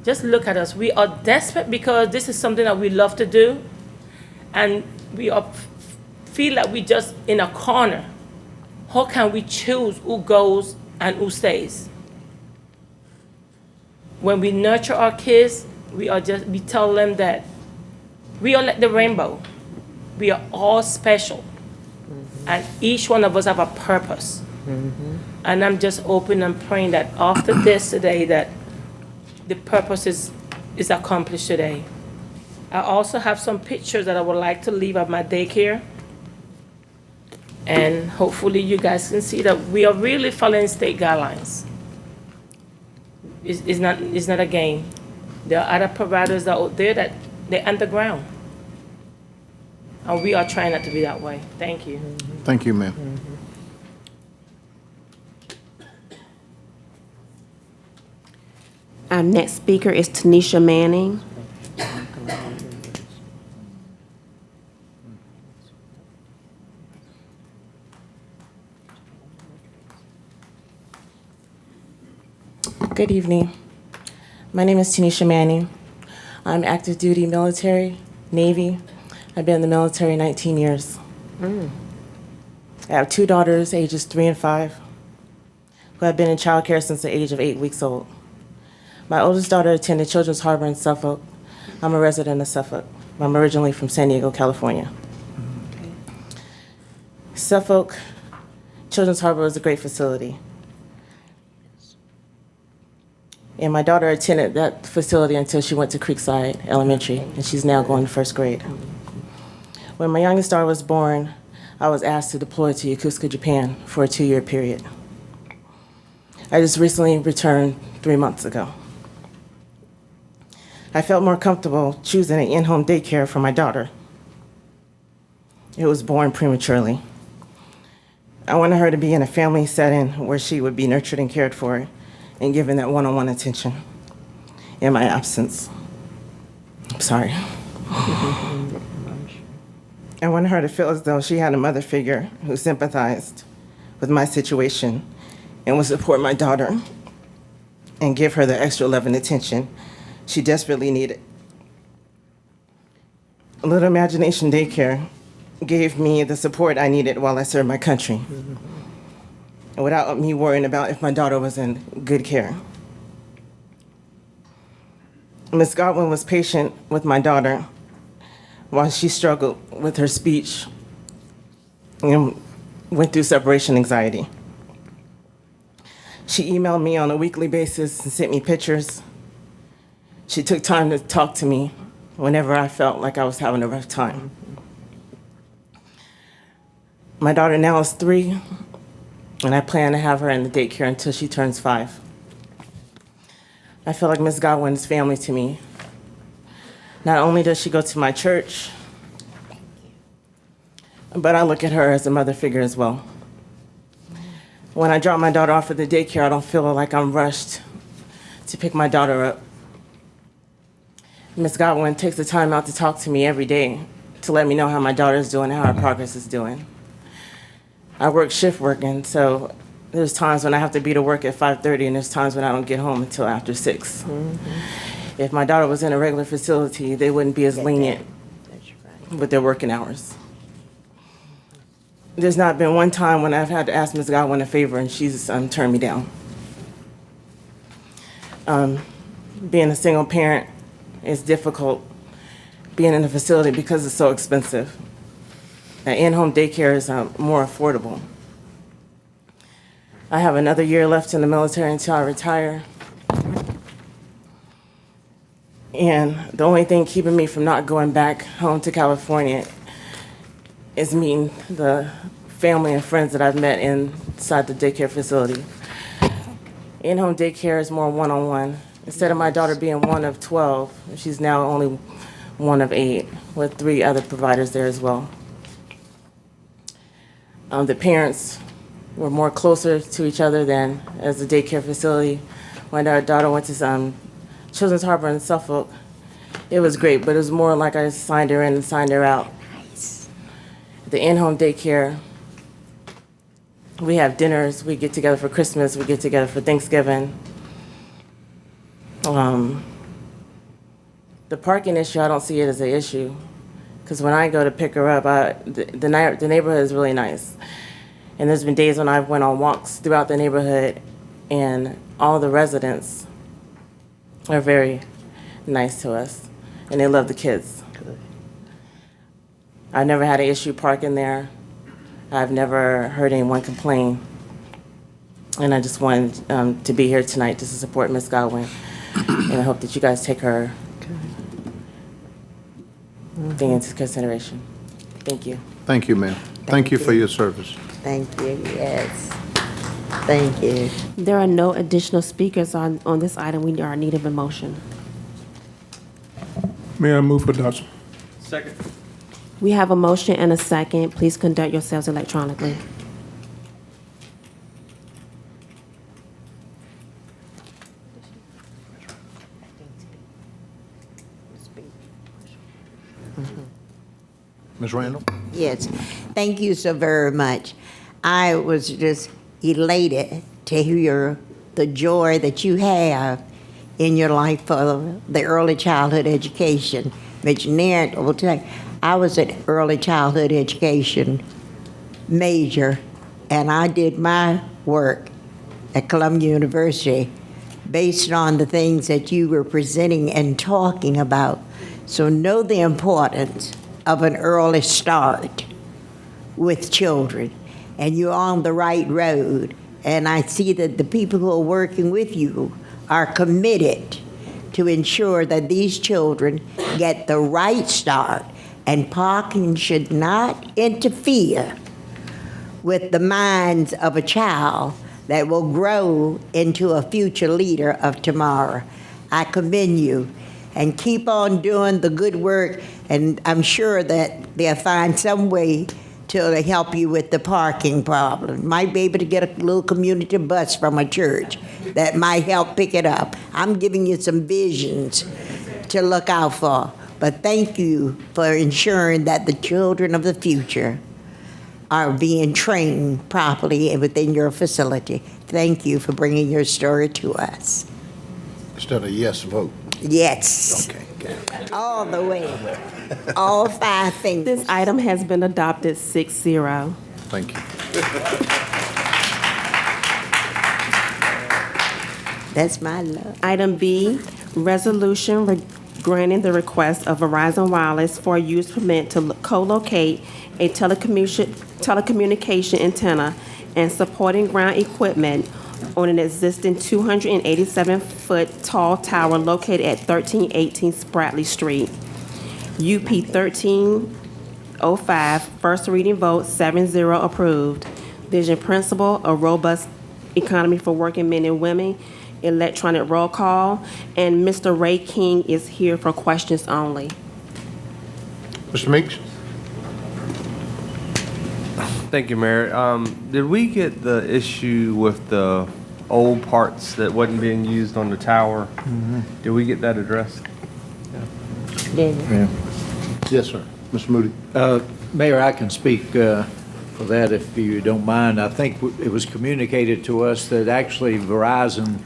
look at us. We are desperate because this is something that we love to do. And we feel like we're just in a corner. How can we choose who goes and who stays? When we nurture our kids, we tell them that we are like the rainbow. We are all special. And each one of us have a purpose. And I'm just hoping and praying that after this today, that the purpose is accomplished today. I also have some pictures that I would like to leave at my daycare. And hopefully you guys can see that we are really following state guidelines. It's not a game. There are other providers out there that they're underground. And we are trying not to be that way. Thank you. Thank you, ma'am. Our next speaker is Tanisha Manning. Good evening. My name is Tanisha Manning. I'm active duty military, Navy. I've been in the military 19 years. I have two daughters, ages 3 and 5, who have been in childcare since the age of 8 weeks old. My oldest daughter attended Children's Harbor in Suffolk. I'm a resident of Suffolk. I'm originally from San Diego, California. Suffolk Children's Harbor is a great facility. And my daughter attended that facility until she went to Creekside Elementary, and she's now going to first grade. When my youngest daughter was born, I was asked to deploy to Yokosuka, Japan for a 2-year period. I just recently returned 3 months ago. I felt more comfortable choosing an in-home daycare for my daughter. It was born prematurely. I wanted her to be in a family setting where she would be nurtured and cared for and given that one-on-one attention in my absence. I'm sorry. I wanted her to feel as though she had a mother figure who sympathized with my situation and would support my daughter and give her the extra love and attention she desperately needed. A Little Imagination Daycare gave me the support I needed while I served my country, without me worrying about if my daughter was in good care. Ms. Godwin was patient with my daughter while she struggled with her speech and went through separation anxiety. She emailed me on a weekly basis and sent me pictures. She took time to talk to me whenever I felt like I was having a rough time. My daughter now is 3, and I plan to have her in the daycare until she turns 5. I feel like Ms. Godwin is family to me. Not only does she go to my church, but I look at her as a mother figure as well. When I drop my daughter off at the daycare, I don't feel like I'm rushed to pick my daughter up. Ms. Godwin takes the time out to talk to me every day to let me know how my daughter is doing and how her progress is doing. I work shift working, so there's times when I have to be to work at 5:30, and there's times when I don't get home until after 6. If my daughter was in a regular facility, they wouldn't be as lenient with their working hours. There's not been one time when I've had to ask Ms. Godwin a favor and she's turned me down. Being a single parent is difficult. Being in a facility because it's so expensive. An in-home daycare is more affordable. I have another year left in the military until I retire. And the only thing keeping me from not going back home to California is meeting the family and friends that I've met inside the daycare facility. In-home daycare is more one-on-one. Instead of my daughter being one of 12, she's now only one of 8, with 3 other providers there as well. The parents were more closer to each other than as a daycare facility. When our daughter went to Children's Harbor in Suffolk, it was great, but it was more like I signed her in and signed her out. The in-home daycare, we have dinners, we get together for Christmas, we get together for Thanksgiving. The parking issue, I don't see it as an issue, because when I go to pick her up, the neighborhood is really nice. And there's been days when I've went on walks throughout the neighborhood, and all the residents are very nice to us, and they love the kids. I've never had an issue parking there. I've never heard anyone complain. And I just wanted to be here tonight just to support Ms. Godwin. And I hope that you guys take her thing into consideration. Thank you. Thank you, ma'am. Thank you for your service. Thank you, yes. Thank you. There are no additional speakers on this item. We are in need of a motion. May I move for adoption? Second. We have a motion and a second. Please conduct yourselves electronically. Ms. Randall? Yes, thank you so very much. I was just elated to hear the joy that you have in your life for the early childhood education. Ms. Nant will tell you, I was an early childhood education major, and I did my work at Columbia University based on the things that you were presenting and talking about. So know the importance of an early start with children, and you're on the right road. And I see that the people who are working with you are committed to ensure that these children get the right start, and parking should not interfere with the minds of a child that will grow into a future leader of tomorrow. I commend you, and keep on doing the good work, and I'm sure that they'll find some way to help you with the parking problem. Might be able to get a little community bus from a church that might help pick it up. I'm giving you some visions to look out for. But thank you for ensuring that the children of the future are being trained properly within your facility. Thank you for bringing your story to us. Instead of yes vote. Yes. Okay. All the way. All 5 fingers. This item has been adopted 6-0. Thank you. That's my love. Item B, resolution granting the request of Verizon Wireless for a use permit to co-locate a telecommunication antenna and supporting ground equipment on an existing 287-foot tall tower located at 1318 Spratley Street. UP 1305, first reading vote, 7-0 approved. Vision principle, a robust economy for working men and women. Electronic roll call, and Mr. Ray King is here for questions only. Mr. Meeks? Thank you, Mayor. Did we get the issue with the old parts that wasn't being used on the tower? Did we get that addressed? Yeah. Yes, sir. Mr. Moody? Mayor, I can speak for that if you don't mind. I think it was communicated to us that actually Verizon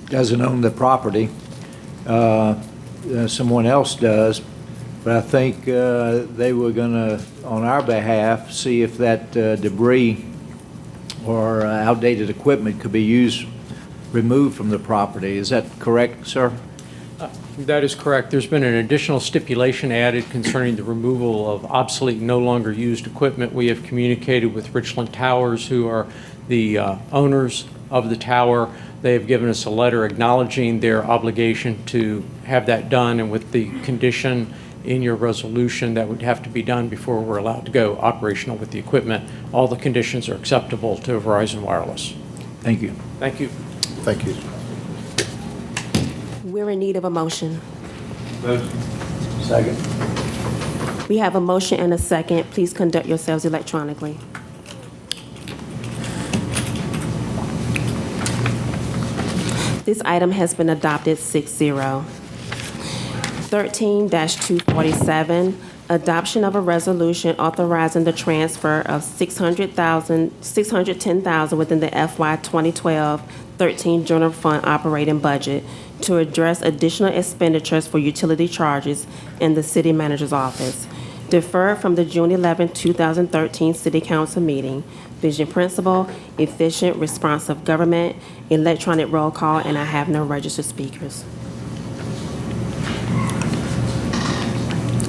doesn't own the property. Someone else does. But I think they were going to, on our behalf, see if that debris or outdated equipment could be removed from the property. Is that correct, sir? That is correct. There's been an additional stipulation added concerning the removal of obsolete, no longer used equipment. We have communicated with Richland Towers, who are the owners of the tower. They have given us a letter acknowledging their obligation to have that done, and with the condition in your resolution that would have to be done before we're allowed to go operational with the equipment. All the conditions are acceptable to Verizon Wireless. Thank you. Thank you. Thank you. We're in need of a motion. Second. We have a motion and a second. Please conduct yourselves electronically. This item has been adopted 6-0. 13-247, adoption of a resolution authorizing the transfer of $610,000 within the FY 2012-13 general fund operating budget to address additional expenditures for utility charges in the city manager's office. Deferred from the June 11, 2013 City Council meeting. Vision principle, efficient, responsive government, electronic roll call, and I have no registered speakers.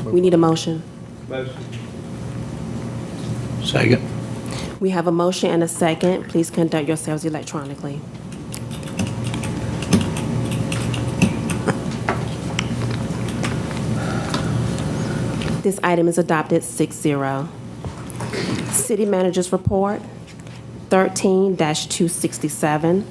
We need a motion. Second. We have a motion and a second. Please conduct yourselves electronically. This item is adopted 6-0. City Manager's Report, 13-267,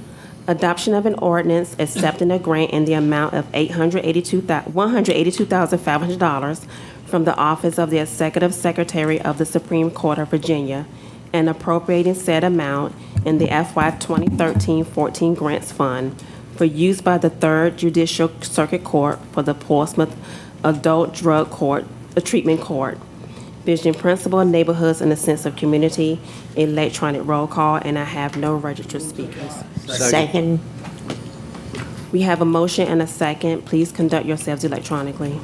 adoption of an ordinance accepting a grant in the amount of $182,500 from the Office of the Executive Secretary of the Supreme Court of Virginia and appropriating said amount in the FY 2013-14 Grants Fund for use by the Third Judicial Circuit Court for the Portsmouth Adult Drug Treatment Court. Vision principle, neighborhoods in the sense of community, electronic roll call, and I have no registered speakers. Second. We have a motion and a second. Please conduct yourselves electronically.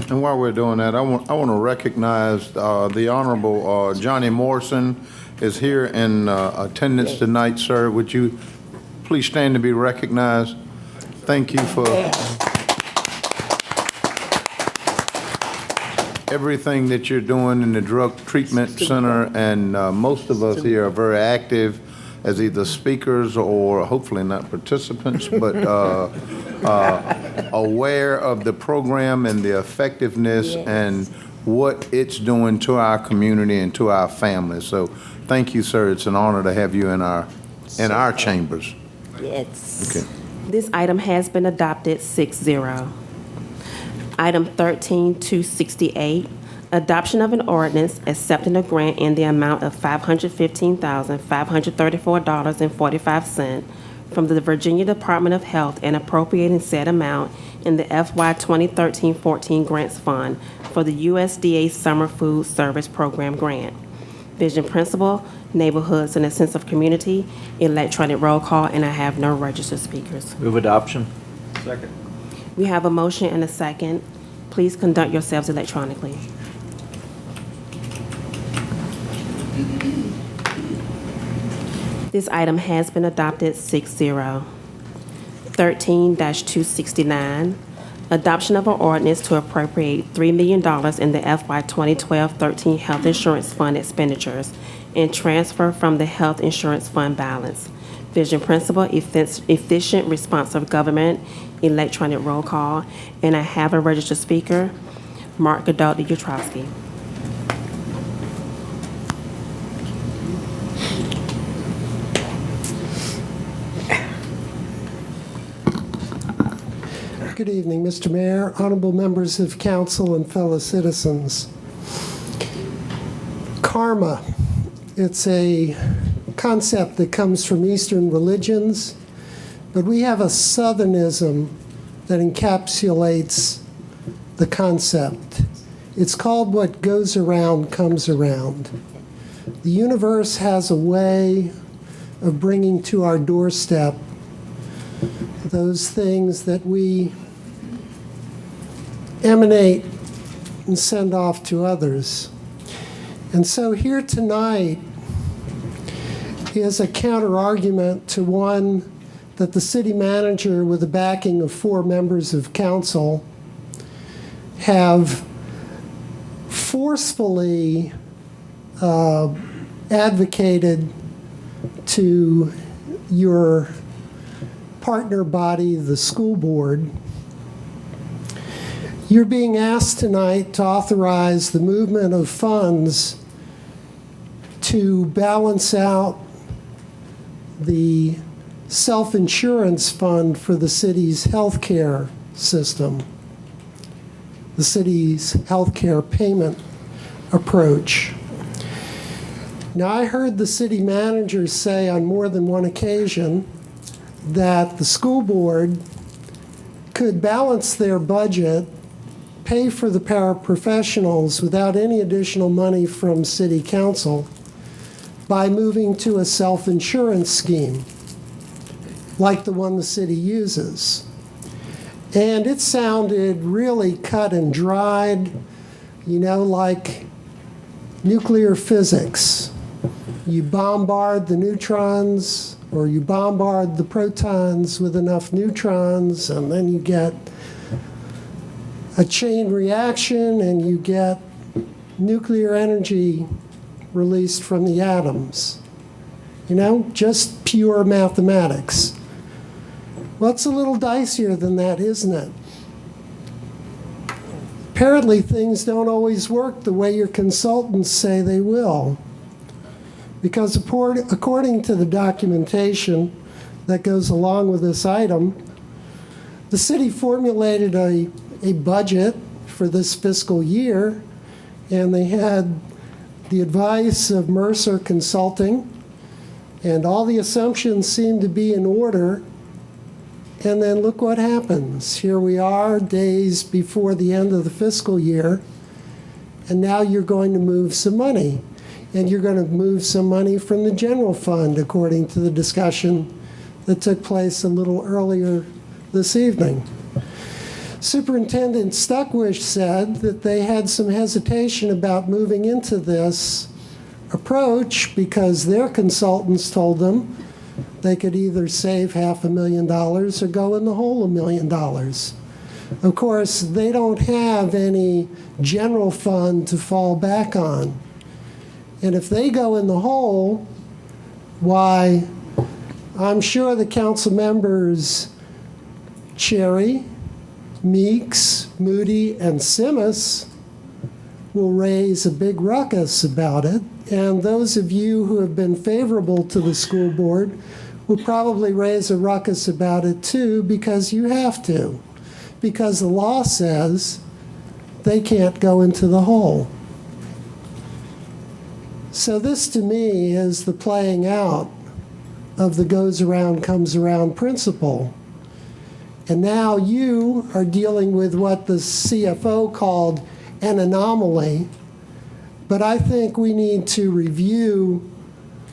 And while we're doing that, I want to recognize the Honorable Johnny Morrison is here in attendance tonight, sir. Would you please stand to be recognized? Thank you for everything that you're doing in the drug treatment center, and most of us here are very active as either speakers or hopefully not participants, but aware of the program and the effectiveness and what it's doing to our community and to our families. So thank you, sir. It's an honor to have you in our chambers. Yes. Okay. This item has been adopted 6-0. Item 13-268, adoption of an ordinance accepting a grant in the amount of $515,534.45 from the Virginia Department of Health and appropriating said amount in the FY 2013-14 Grants Fund for the USDA Summer Food Service Program grant. Vision principle, neighborhoods in a sense of community, electronic roll call, and I have no registered speakers. Move adoption. Second. We have a motion and a second. Please conduct yourselves electronically. This item has been adopted 6-0. 13-269, adoption of an ordinance to appropriate $3 million in the FY 2012-13 Health Insurance Fund expenditures and transfer from the Health Insurance Fund balance. Vision principle, efficient, responsive government, electronic roll call, and I have a registered speaker, Mark Godot-Utrowski. Good evening, Mr. Mayor, honorable members of council, and fellow citizens. Karma, it's a concept that comes from Eastern religions, but we have a Southernism that encapsulates the concept. It's called what goes around comes around. The universe has a way of bringing to our doorstep those things that we emanate and send off to others. And so here tonight is a counter-argument to one that the city manager, with the backing of 4 members of council, have forcefully advocated to your partner body, the school board. You're being asked tonight to authorize the movement of funds to balance out the self-insurance fund for the city's healthcare system, the city's healthcare payment approach. Now, I heard the city manager say on more than one occasion that the school board could balance their budget, pay for the paraprofessionals without any additional money from city council by moving to a self-insurance scheme like the one the city uses. And it sounded really cut and dried, you know, like nuclear physics. You bombard the neutrons or you bombard the protons with enough neutrons, and then you get a chain reaction and you get nuclear energy released from the atoms. You know, just pure mathematics. Well, it's a little dicier than that, isn't it? Apparently, things don't always work the way your consultants say they will. Because according to the documentation that goes along with this item, the city formulated a budget for this fiscal year, and they had the advice of Mercer Consulting, and all the assumptions seemed to be in order. And then look what happens. Here we are, days before the end of the fiscal year, and now you're going to move some money. And you're going to move some money from the general fund, according to the discussion that took place a little earlier this evening. Superintendent Stuckwish said that they had some hesitation about moving into this approach because their consultants told them they could either save $500,000 or go in the hole $1 million. Of course, they don't have any general fund to fall back on. And if they go in the hole, why, I'm sure the council members Cherry, Meeks, Moody, and Simas will raise a big ruckus about it. And those of you who have been favorable to the school board will probably raise a ruckus about it too, because you have to. Because the law says they can't go into the hole. So this, to me, is the playing out of the goes around, comes around principle. And now you are dealing with what the CFO called an anomaly. But I think we need to review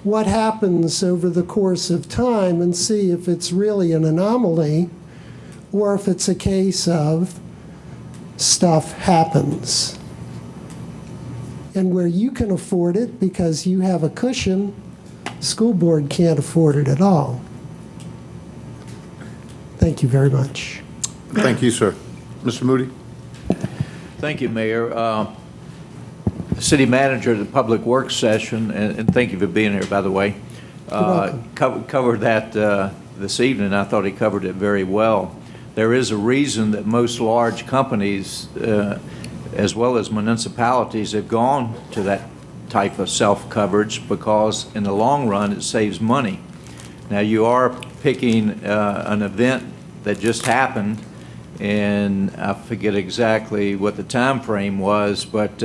what happens over the course of time and see if it's really an anomaly or if it's a case of stuff happens. And where you can afford it because you have a cushion, school board can't afford it at all. Thank you very much. Thank you, sir. Mr. Moody? Thank you, Mayor. City Manager of the Public Works session, and thank you for being here, by the way, covered that this evening. I thought he covered it very well. There is a reason that most large companies, as well as municipalities, have gone to that type of self-coverage because in the long run it saves money. Now you are picking an event that just happened, and I forget exactly what the time frame was, but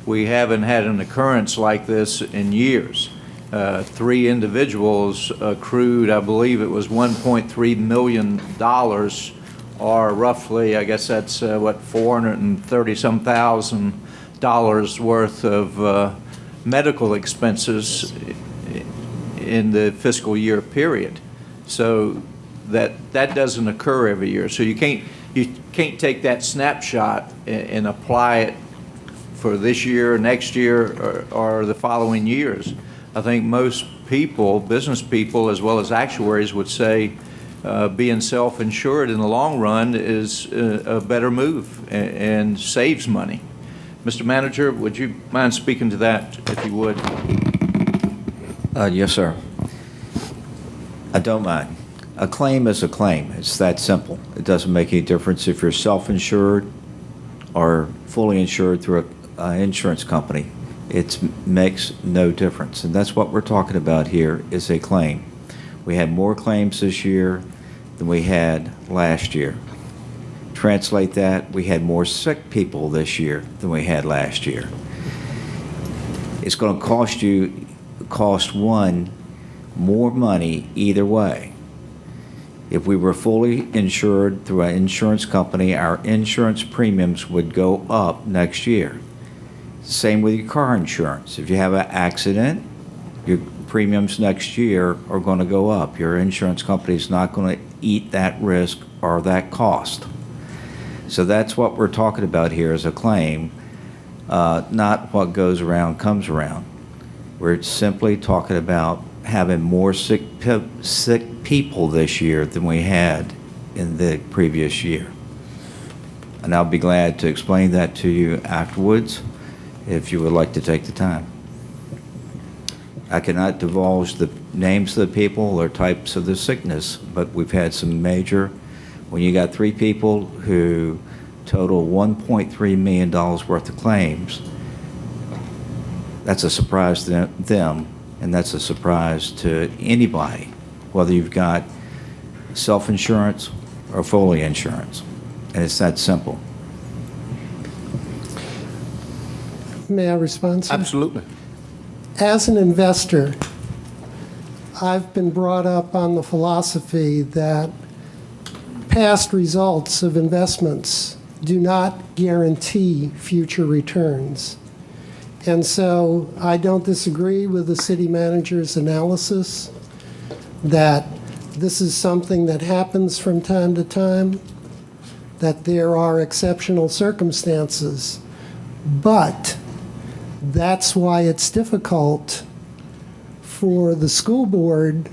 we haven't had an occurrence like this in years. 3 individuals accrued, I believe it was $1.3 million, or roughly, I guess that's what, $430-some thousand worth of medical expenses in the fiscal year period. So that doesn't occur every year. So you can't take that snapshot and apply it for this year, next year, or the following years. I think most people, business people, as well as actuaries would say being self-insured in the long run is a better move and saves money. Mr. Manager, would you mind speaking to that, if you would? Yes, sir. I don't mind. A claim is a claim. It's that simple. It doesn't make any difference if you're self-insured are fully insured through an insurance company, it makes no difference. And that's what we're talking about here is a claim. We had more claims this year than we had last year. Translate that, we had more sick people this year than we had last year. It's going to cost one more money either way. If we were fully insured through an insurance company, our insurance premiums would go up next year. Same with your car insurance. If you have an accident, your premiums next year are going to go up. Your insurance company is not going to eat that risk or that cost. So that's what we're talking about here is a claim, not what goes around comes around. We're simply talking about having more sick people this year than we had in the previous year. And I'll be glad to explain that to you afterwards if you would like to take the time. I cannot divulge the names of the people or types of the sickness, but we've had some major, when you got 3 people who total $1.3 million worth of claims, that's a surprise to them, and that's a surprise to anybody, whether you've got self-insurance or fully insurance. And it's that simple. May I respond, sir? Absolutely. As an investor, I've been brought up on the philosophy that past results of investments do not guarantee future returns. And so I don't disagree with the city manager's analysis that this is something that happens from time to time, that there are exceptional circumstances. But that's why it's difficult for the school board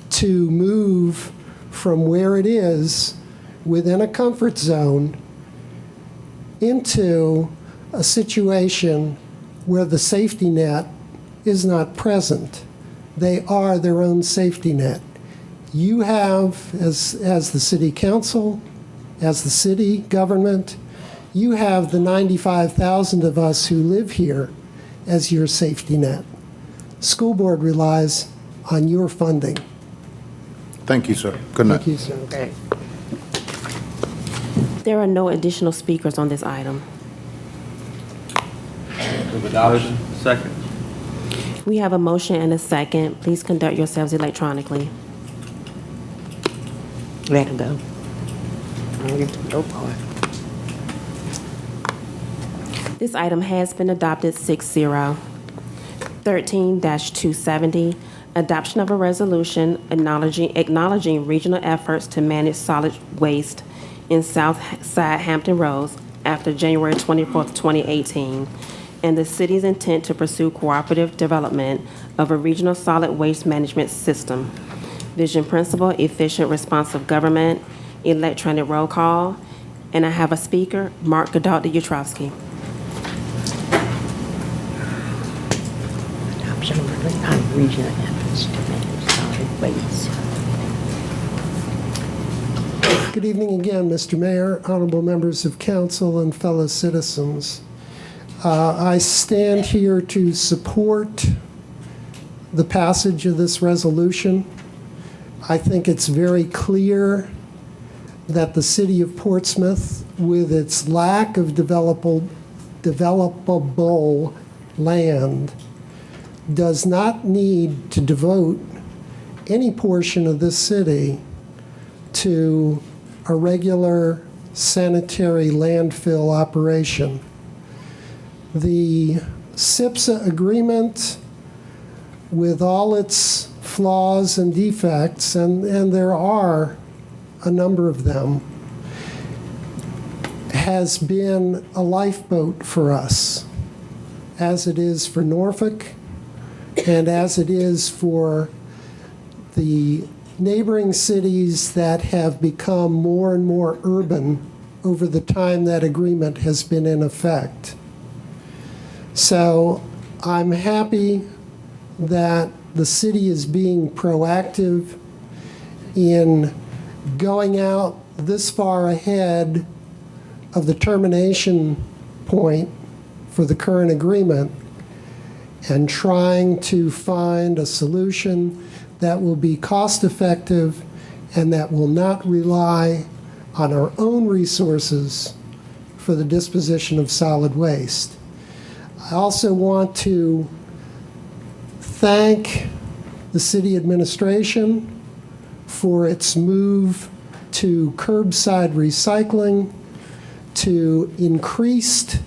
to move from where it is within a comfort zone into a situation where the safety net is not present. They are their own safety net. You have, as the city council, as the city government, you have the 95,000 of us who live here as your safety net. School board relies on your funding. Thank you, sir. Good night. Thank you, sir. Okay. There are no additional speakers on this item. Adoption. Second. We have a motion and a second. Please conduct yourselves electronically. Let him go. I don't get to no part. This item has been adopted 6-0. 13-270, adoption of a resolution acknowledging regional efforts to manage solid waste in South Side Hampton Roads after January 24th, 2018, and the city's intent to pursue cooperative development of a regional solid waste management system. Vision principle, efficient responsive government, electronic roll call, and I have a speaker, Mark Godot-Yutrovsky. Adoption of regional efforts to manage solid waste. Good evening again, Mr. Mayor, honorable members of council, and fellow citizens. I stand here to support the passage of this resolution. I think it's very clear that the city of Portsmouth, with its lack of developable land, does not need to devote any portion of this city to a regular sanitary landfill operation. The SIPSA agreement, with all its flaws and defects, and there are a number of them, has been a lifeboat for us, as it is for Norfolk, and as it is for the neighboring cities that have become more and more urban over the time that agreement has been in effect. So I'm happy that the city is being proactive in going out this far ahead of the termination point for the current agreement and trying to find a solution that will be cost-effective and that will not rely on our own resources for the disposition of solid waste. I also want to thank the city administration for its move to curbside recycling, to increased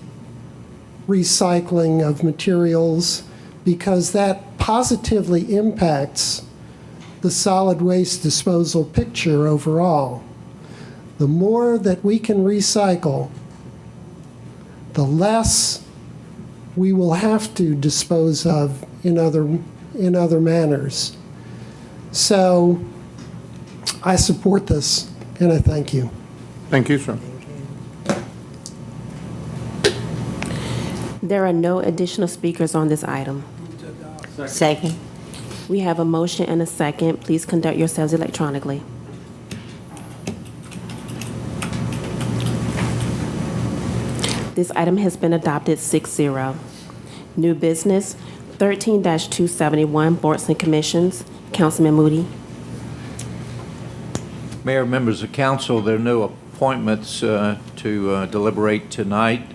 recycling of materials, because that positively impacts the solid waste disposal picture overall. The more that we can recycle, the less we will have to dispose of in other manners. So I support this, and I thank you. Thank you, sir. There are no additional speakers on this item. Second. We have a motion and a second. Please conduct yourselves electronically. This item has been adopted 6-0. New business, 13-271, Boards and Commissions. Councilman Moody. Mayor, members of council, there are no appointments to deliberate tonight,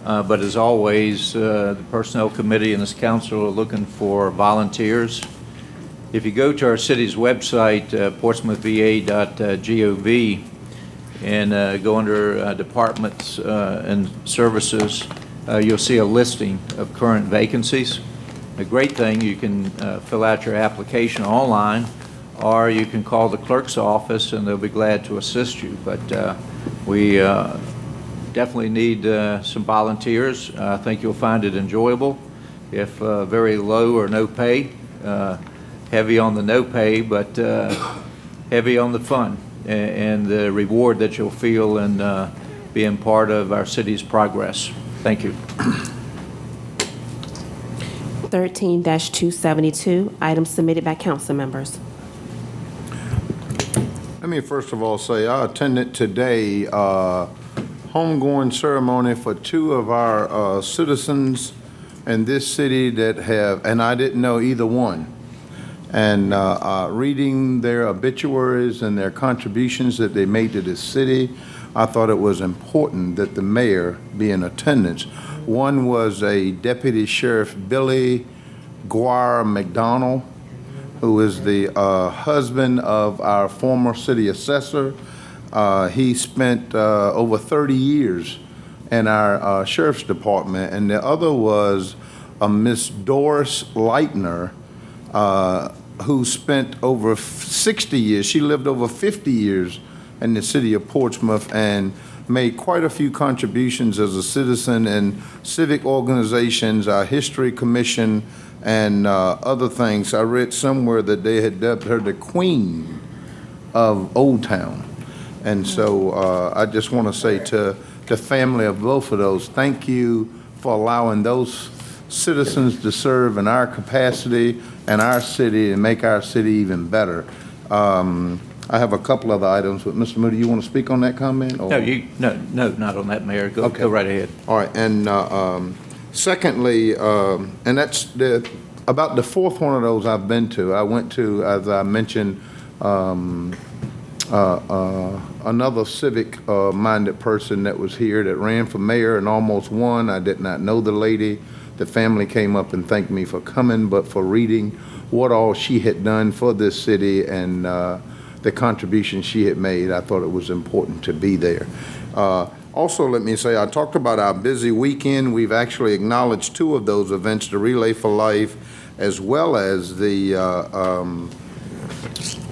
but as always, the Personnel Committee and this council are looking for volunteers. If you go to our city's website, portsmouthva.gov, and go under departments and services, you'll see a listing of current vacancies. A great thing, you can fill out your application online, or you can call the clerk's office and they'll be glad to assist you. But we definitely need some volunteers. I think you'll find it enjoyable, if very low or no pay, heavy on the no pay, but heavy on the fun and the reward that you'll feel in being part of our city's progress. Thank you. 13-272, items submitted by council members. Let me first of all say I attended today homegoing ceremony for two of our citizens in this city that have, and I didn't know either one. And reading their obituaries and their contributions that they made to this city, I thought it was important that the mayor be in attendance. One was a Deputy Sheriff Billy Guar McDonald, who is the husband of our former city assessor. He spent over 30 years in our sheriff's department. And the other was Miss Doris Leitner, who spent over 60 years. She lived over 50 years in the city of Portsmouth and made quite a few contributions as a citizen in civic organizations, our History Commission, and other things. I read somewhere that they had dubbed her the Queen of Old Town. And so I just want to say to the family of both of those, thank you for allowing those citizens to serve in our capacity and our city and make our city even better. I have a couple other items, but Mr. Moody, you want to speak on that comment? Or? No, not on that, Mayor. Go right ahead. All right, and secondly, and that's about the fourth one of those I've been to. I went to, as I mentioned, another civic-minded person that was here that ran for mayor and almost won. I did not know the lady. The family came up and thanked me for coming, but for reading what all she had done for this city and the contribution she had made. I thought it was important to be there. Also, let me say, I talked about our busy weekend. We've actually acknowledged two of those events, the Relay for Life, as well as the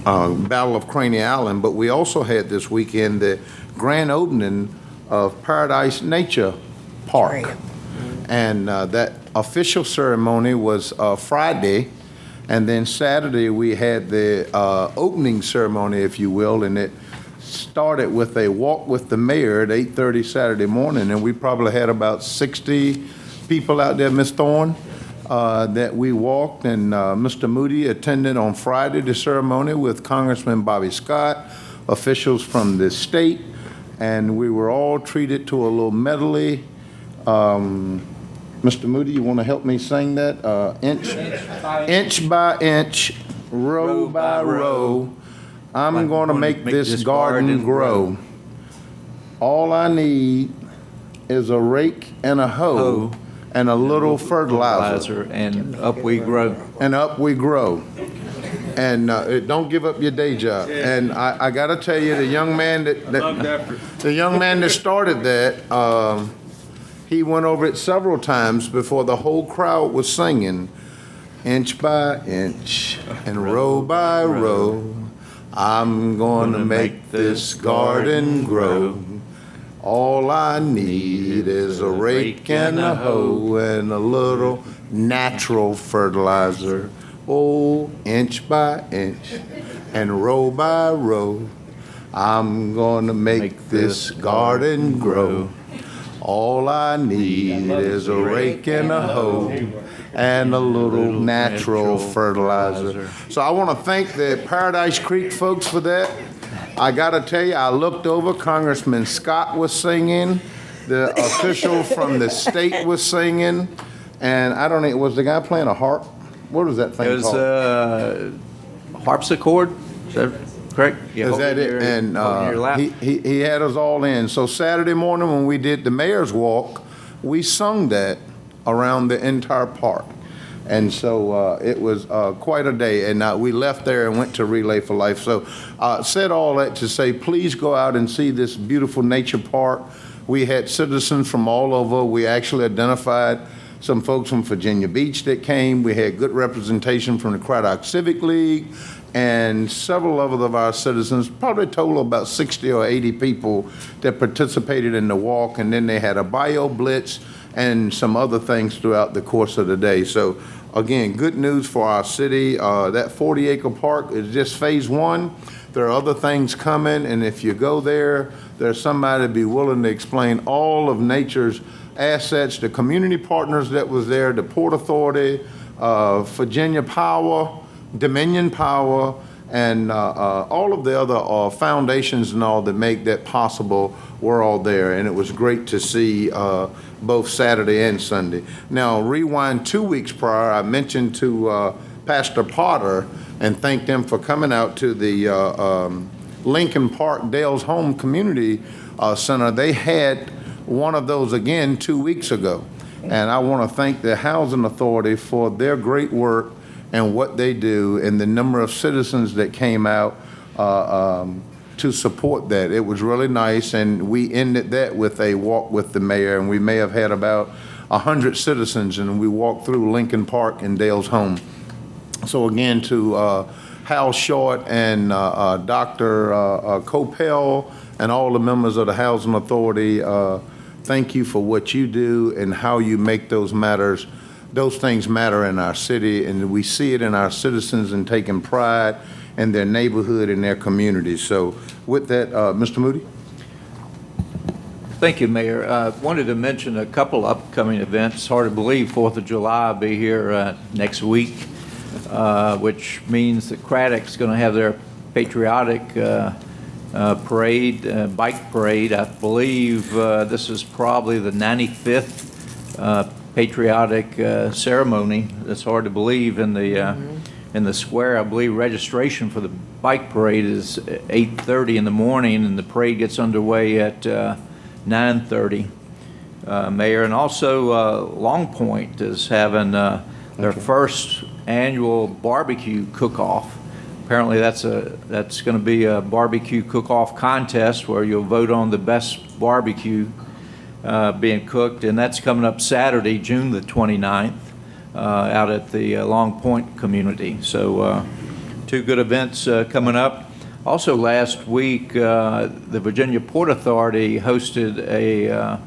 Battle of Craney Island. But we also had this weekend the grand opening of Paradise Nature Park. And that official ceremony was Friday. And then Saturday, we had the opening ceremony, if you will, and it started with a walk with the mayor at 8:30 Saturday morning, and we probably had about 60 people out there, Ms. Thorne, that we walked, and Mr. Moody attended on Friday the ceremony with Congressman Bobby Scott, officials from the state, and we were all treated to a little medley. Mr. Moody, you want to help me sing that? Inch by inch, row by row, I'm going to make this garden grow. All I need is a rake and a hoe and a little fertilizer. And up we grow. And up we grow. And don't give up your day job. And I got to tell you, the young man that started that, he went over it several times before the whole crowd was singing, inch by inch and row by row, I'm going to make this garden grow. All I need is a rake and a hoe and a little natural fertilizer. Oh, inch by inch and row by row, I'm going to make this garden grow. All I need is a rake and a hoe and a little natural fertilizer. So I want to thank the Paradise Creek folks for that. I got to tell you, I looked over, Congressman Scott was singing, the official from the state was singing, and I don't know, was the guy playing a harp? What was that thing called? It was harpsichord, is that correct? Yeah, Is that it? And he had us all in. So Saturday morning when we did the mayor's walk, we sung that around the entire park. And so it was quite a day. And we left there and went to Relay for Life. So said all that to say, please go out and see this beautiful nature park. We had citizens from all over. We actually identified some folks from Virginia Beach that came. We had good representation from the Craddock Civic League and several of our citizens, probably a total of about 60 or 80 people that participated in the walk. And then they had a bio blitz and some other things throughout the course of the day. So again, good news for our city. That 40-acre park is just phase one. There are other things coming, and if you go there, there's somebody to be willing to explain all of nature's assets, the community partners that was there, the Port Authority, Virginia Power, Dominion Power, and all of the other foundations and all that make that possible were all there, and it was great to see both Saturday and Sunday. Now, rewind 2 weeks prior, I mentioned to Pastor Potter and thanked them for coming out to the Lincoln Park Dale's Home Community Center. They had one of those again 2 weeks ago, and I want to thank the Housing Authority for their great work and what they do and the number of citizens that came out to support that. It was really nice, and we ended that with a walk with the mayor, and we may have had about 100 citizens, and we walked through Lincoln Park and Dale's Home. So again, to Hal Short and Dr. Copel and all the members of the Housing Authority, thank you for what you do and how you make those things matter in our city, and we see it in our citizens and taking pride in their neighborhood and their community. So with that, Mr. Moody. Thank you, Mayor. I wanted to mention a couple upcoming events. Hard to believe 4th of July will be here next week, which means that Craddock's going to have their patriotic parade, bike parade. I believe this is probably the 95th patriotic ceremony. It's hard to believe in the square. I believe registration for the bike parade is 8:30 in the morning, and the parade gets underway at 9:30. Mayor, and also Long Point is having their first annual barbecue cook-off. Apparently, that's going to be a barbecue cook-off contest where you'll vote on the best barbecue being cooked, and that's coming up Saturday, June the 29th, out at the Long Point community. So 2 good events coming up. Also last week, the Virginia Port Authority hosted a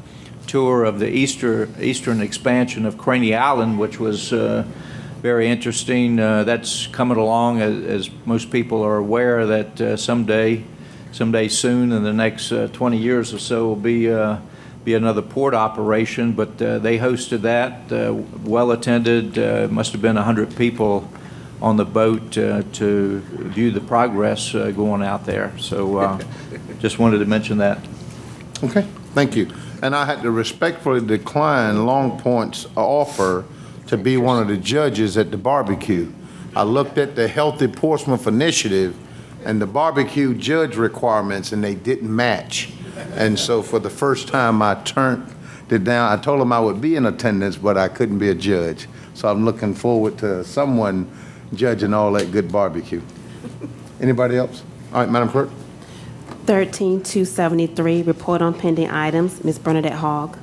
tour of the eastern expansion of Craney Island, which was very interesting. That's coming along, as most people are aware, that someday soon, in the next 20 years or so, will be another port operation. But they hosted that, well attended. Must have been 100 people on the boat to view the progress going out there. So just wanted to mention that. Okay, thank you. And I had to respectfully decline Long Point's offer to be one of the judges at the barbecue. I looked at the Healthy Portsmouth Initiative and the barbecue judge requirements, and they didn't match. And so for the first time, I turned it down. I told them I would be in attendance, but I couldn't be a judge. So I'm looking forward to someone judging all that good barbecue. Anybody else? All right, Madam Clerk. 13273, report on pending items. Ms. Bernadette Hogg.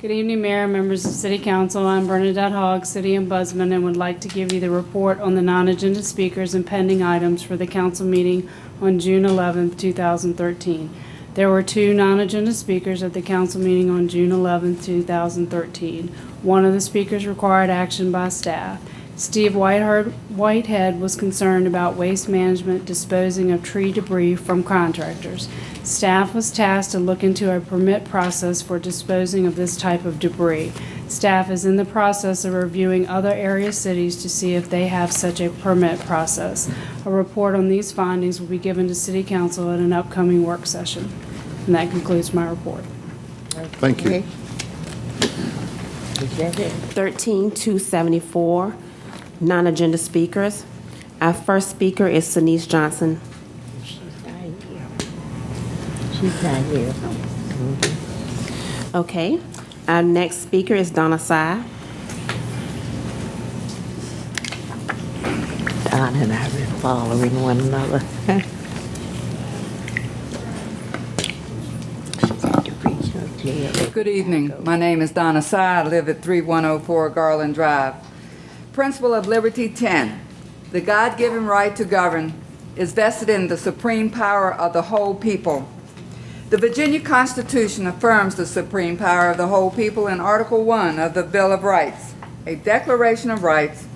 Good evening, Mayor, members of City Council. I'm Bernadette Hogg, City Ombudsman, and would like to give you the report on the non-agenda speakers and pending items for the council meeting on June 11, 2013. There were 2 non-agenda speakers at the council meeting on June 11, 2013. One of the speakers required action by staff. Steve Whitehead was concerned about waste management disposing of tree debris from contractors. Staff was tasked to look into a permit process for disposing of this type of debris. Staff is in the process of reviewing other area cities to see if they have such a permit process. A report on these findings will be given to City Council at an upcoming work session. And that concludes my report. Thank you. 13274, non-agenda speakers. Our first speaker is Denise Johnson. She's not here. Okay. Our next speaker is Donna Sy. Don and I are following one another. Good evening. My name is Donna Sy. I live at 3104 Garland Drive. Principle of Liberty 10. The God-given right to govern is vested in the supreme power of the whole people. The Virginia Constitution affirms the supreme power of the whole people in Article 1 of the Bill of Rights, a declaration of rights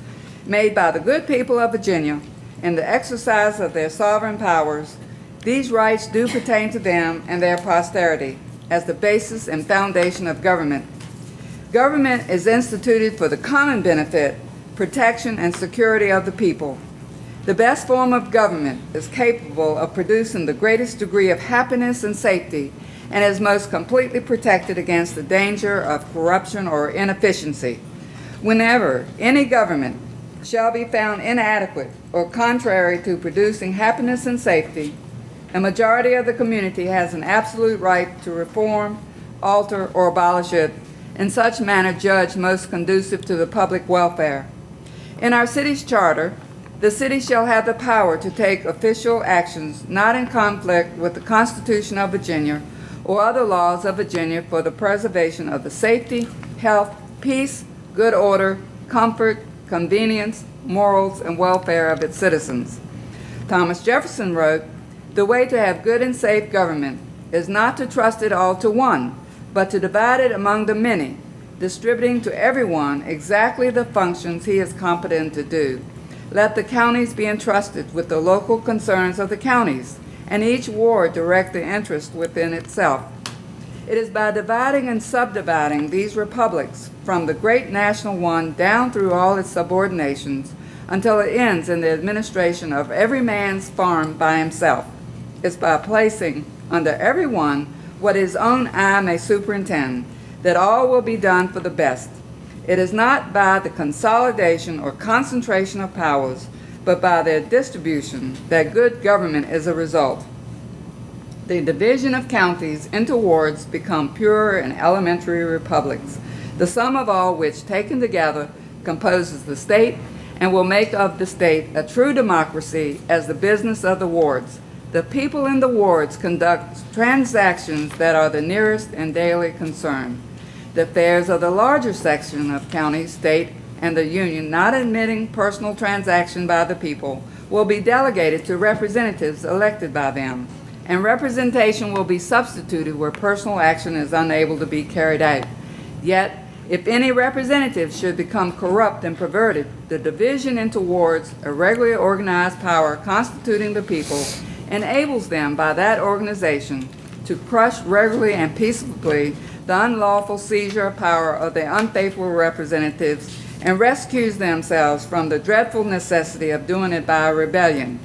made by the good people of Virginia in the exercise of their sovereign powers. These rights do pertain to them and their posterity as the basis and foundation of government. Government is instituted for the common benefit, protection, and security of the people. The best form of government is capable of producing the greatest degree of happiness and safety, and is most completely protected against the danger of corruption or inefficiency. Whenever any government shall be found inadequate or contrary to producing happiness and safety, a majority of the community has an absolute right to reform, alter, or abolish it in such manner judged most conducive to the public welfare. In our city's charter, the city shall have the power to take official actions not in conflict with the Constitution of Virginia or other laws of Virginia for the preservation of the safety, health, peace, good order, comfort, convenience, morals, and welfare of its citizens. Thomas Jefferson wrote, "The way to have good and safe government is not to trust it all to one, but to divide it among the many, distributing to everyone exactly the functions he is competent to do. Let the counties be entrusted with the local concerns of the counties, and each ward direct the interest within itself. It is by dividing and subdividing these republics from the great national one down through all its subordinations until it ends in the administration of every man's farm by himself. It's by placing under every one what his own eye may superintend, that all will be done for the best. It is not by the consolidation or concentration of powers, but by their distribution that good government is a result. The division of counties into wards become pure and elementary republics, the sum of all which, taken together, composes the state and will make of the state a true democracy as the business of the wards. The people in the wards conduct transactions that are the nearest and daily concern. The affairs of the larger section of county, state, and the union, not admitting personal transaction by the people, will be delegated to representatives elected by them, and representation will be substituted where personal action is unable to be carried out. Yet, if any representative should become corrupt and perverted, the division into wards, a regularly organized power constituting the people, enables them by that organization to crush regularly and peaceably the unlawful seizure of power of the unfaithful representatives and rescues themselves from the dreadful necessity of doing it by a rebellion.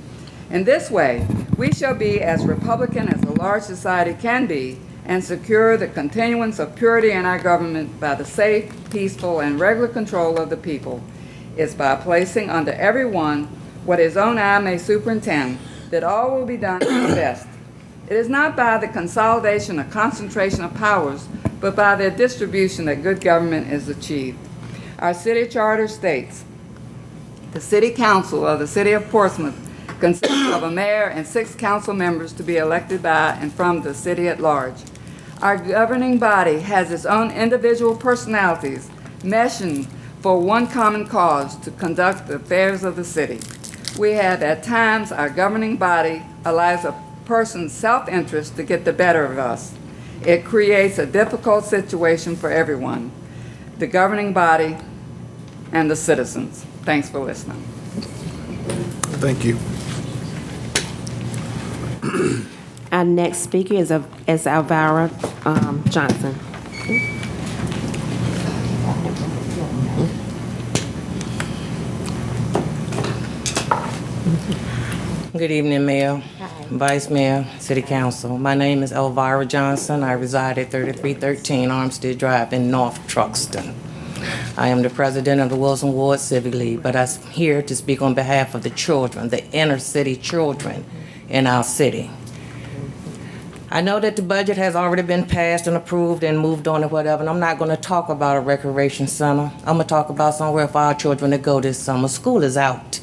In this way, We shall be as Republican as a large society can be and secure the continuance of purity in our government by the safe, peaceful, and regular control of the people. It's by placing under everyone what his own eye may superintend that all will be done for the best. It is not by the consolidation or concentration of powers, but by their distribution that good government is achieved. Our city charter states, the City Council of the City of Portsmouth consists of a mayor and 6 council members to be elected by and from the city at large. Our governing body has its own individual personalities, meshing for one common cause, to conduct the affairs of the city. We have at times our governing body allows a person's self-interest to get the better of us. It creates a difficult situation for everyone, the governing body and the citizens. Thanks for listening. Thank you. Our next speaker is Elvira Johnson. Good evening, Mayor, Vice Mayor, City Council. My name is Elvira Johnson. I reside at 3313 Armstead Drive in North Truxton. I am the president of the Wilson Ward Civic League, but I'm here to speak on behalf of the children, the inner city children in our city. I know that the budget has already been passed and approved and moved on and whatever, and I'm not going to talk about a recreation center. I'm going to talk about somewhere for our children to go this summer. School is out.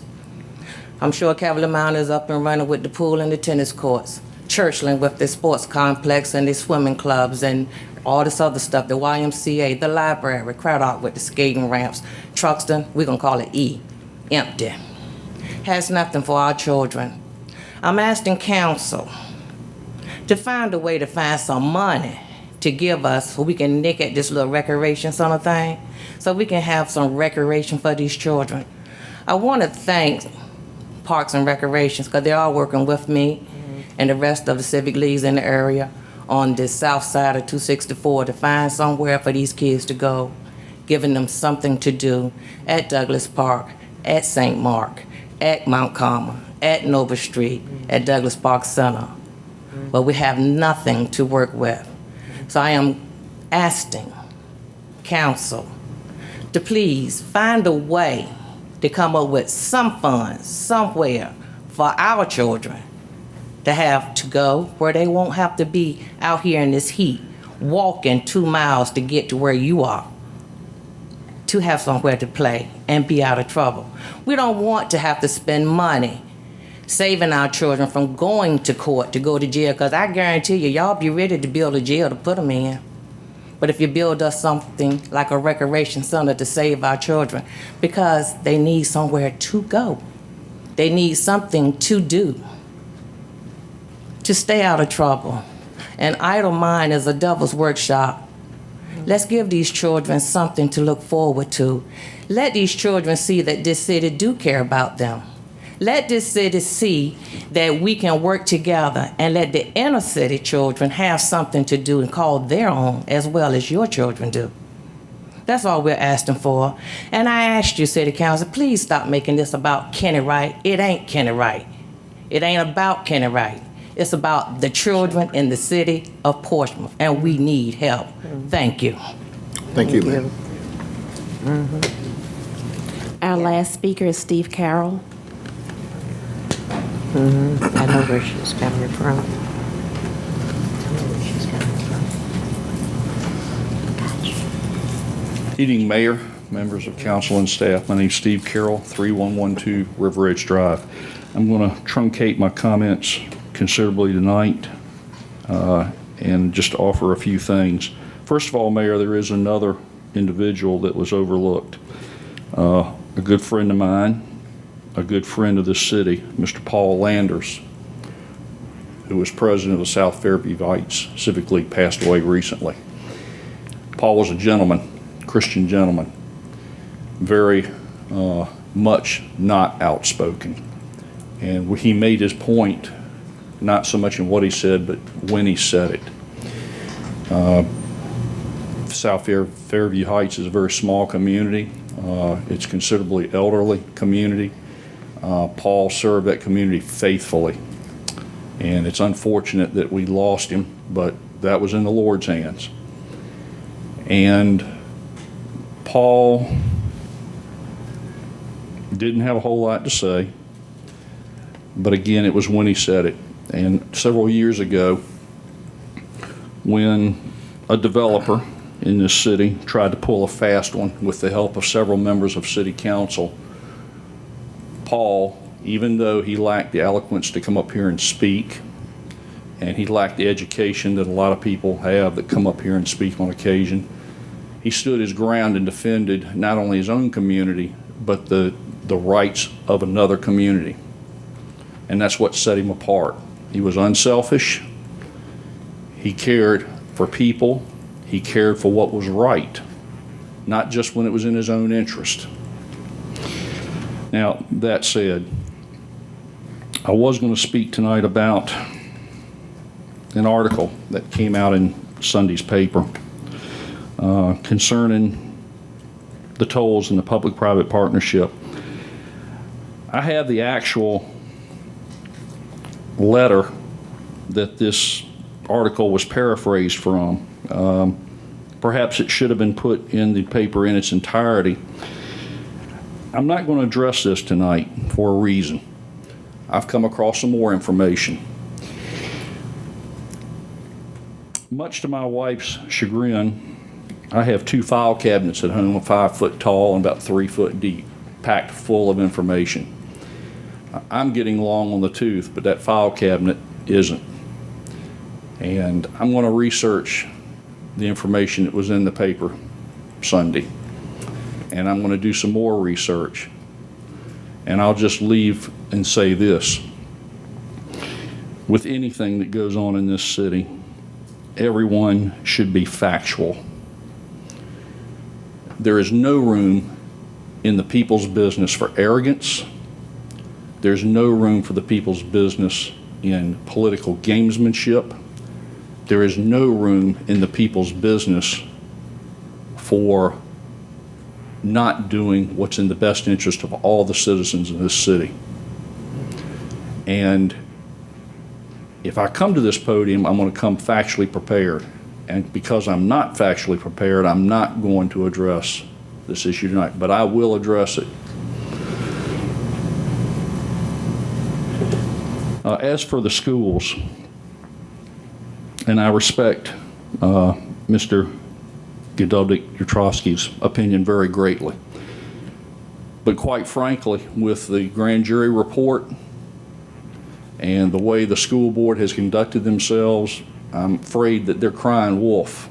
I'm sure Cavalier Mound is up and running with the pool and the tennis courts. Churchland with the sports complex and the swimming clubs and all this other stuff, the YMCA, the library, Craddock with the skating ramps. Truxton, we're going to call it E, empty. Has nothing for our children. I'm asking council to find a way to find some money to give us so we can nick at this little recreation center thing, so we can have some recreation for these children. I want to thank Parks and Recreations, because they are working with me and the rest of the civic leagues in the area on the south side of 264 to find somewhere for these kids to go, giving them something to do at Douglas Park, at St. Mark, at Mount Carmel, at Nova Street, at Douglas Park Center. But we have nothing to work with. So I am asking council to please find a way to come up with some funds somewhere for our children to have to go where they won't have to be out here in this heat, walking 2 miles to get to where you are, to have somewhere to play and be out of trouble. We don't want to have to spend money saving our children from going to court to go to jail, because I guarantee you, y'all be ready to build a jail to put them in. But if you build us something like a recreation center to save our children, because they need somewhere to go. They need something to do to stay out of trouble. An idle mind is a devil's workshop. Let's give these children something to look forward to. Let these children see that this city do care about them. Let this city see that we can work together, and let the inner city children have something to do and call their own, as well as your children do. That's all we're asking for. And I asked you, City Council, please stop making this about Kenny Wright. It ain't Kenny Wright. It ain't about Kenny Wright. It's about the children in the city of Portsmouth, and we need help. Thank you. Thank you, ma'am. Our last speaker is Steve Carroll. I know where she's coming from. Evening, Mayor, members of council and staff. My name's Steve Carroll, 3112 River Edge Drive. I'm going to truncate my comments considerably tonight and just offer a few things. First of all, Mayor, there is another individual that was overlooked. A good friend of mine, a good friend of the city, Mr. Paul Landers, who was president of the South Fairview Heights Civic League, passed away recently. Paul was a gentleman, Christian gentleman, very much not outspoken. And he made his point, not so much in what he said, but when he said it. South Fairview Heights is a very small community. It's considerably elderly community. Paul served that community faithfully. And it's unfortunate that we lost him, but that was in the Lord's hands. And Paul didn't have a whole lot to say, but again, it was when he said it. And several years ago, when a developer in this city tried to pull a fast one with the help of several members of city council, Paul, even though he lacked the eloquence to come up here and speak, and he lacked the education that a lot of people have that come up here and speak on occasion, he stood his ground and defended not only his own community, but the rights of another community. And that's what set him apart. He was unselfish. He cared for people. He cared for what was right, not just when it was in his own interest. Now, that said, I was going to speak tonight about an article that came out in Sunday's paper concerning the tolls and the public-private partnership. I have the actual letter that this article was paraphrased from. Perhaps it should have been put in the paper in its entirety. I'm not going to address this tonight for a reason. I've come across some more information. Much to my wife's chagrin, I have 2 file cabinets at home, 5 foot tall and about 3 foot deep, packed full of information. I'm getting long on the tooth, but that file cabinet isn't. And I'm going to research the information that was in the paper Sunday. And I'm going to do some more research. And I'll just leave and say this. With anything that goes on in this city, everyone should be factual. There is no room in the people's business for arrogance. There's no room for the people's business in political gamesmanship. There is no room in the people's business for not doing what's in the best interest of all the citizens in this city. And if I come to this podium, I'm going to come factually prepared. And because I'm not factually prepared, I'm not going to address this issue tonight, but I will address it. As for the schools, and I respect Mr. Godowdik-Yurtrovsky's opinion very greatly, but quite frankly, with the grand jury report and the way the school board has conducted themselves, I'm afraid that they're crying wolf.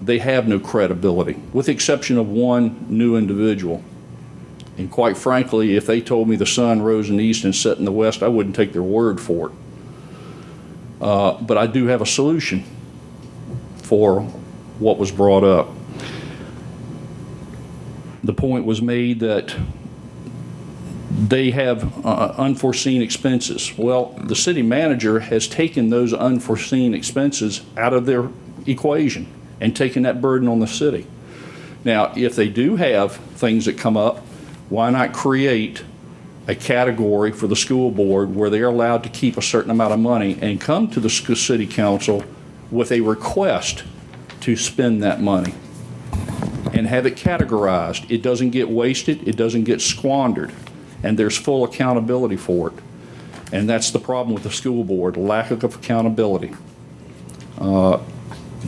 They have no credibility, with the exception of one new individual. And quite frankly, if they told me the sun rose in the east and set in the west, I wouldn't take their word for it. But I do have a solution for what was brought up. The point was made that they have unforeseen expenses. Well, the city manager has taken those unforeseen expenses out of their equation and taken that burden on the city. Now, if they do have things that come up, why not create a category for the school board where they're allowed to keep a certain amount of money and come to the city council with a request to spend that money and have it categorized. It doesn't get wasted, it doesn't get squandered, and there's full accountability for it. And that's the problem with the school board, lack of accountability.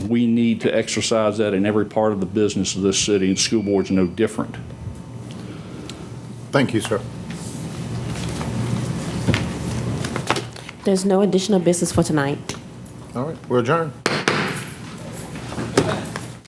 We need to exercise that in every part of the business of this city, and school board's no different. Thank you, sir. There's no additional business for tonight. All right, we're adjourned.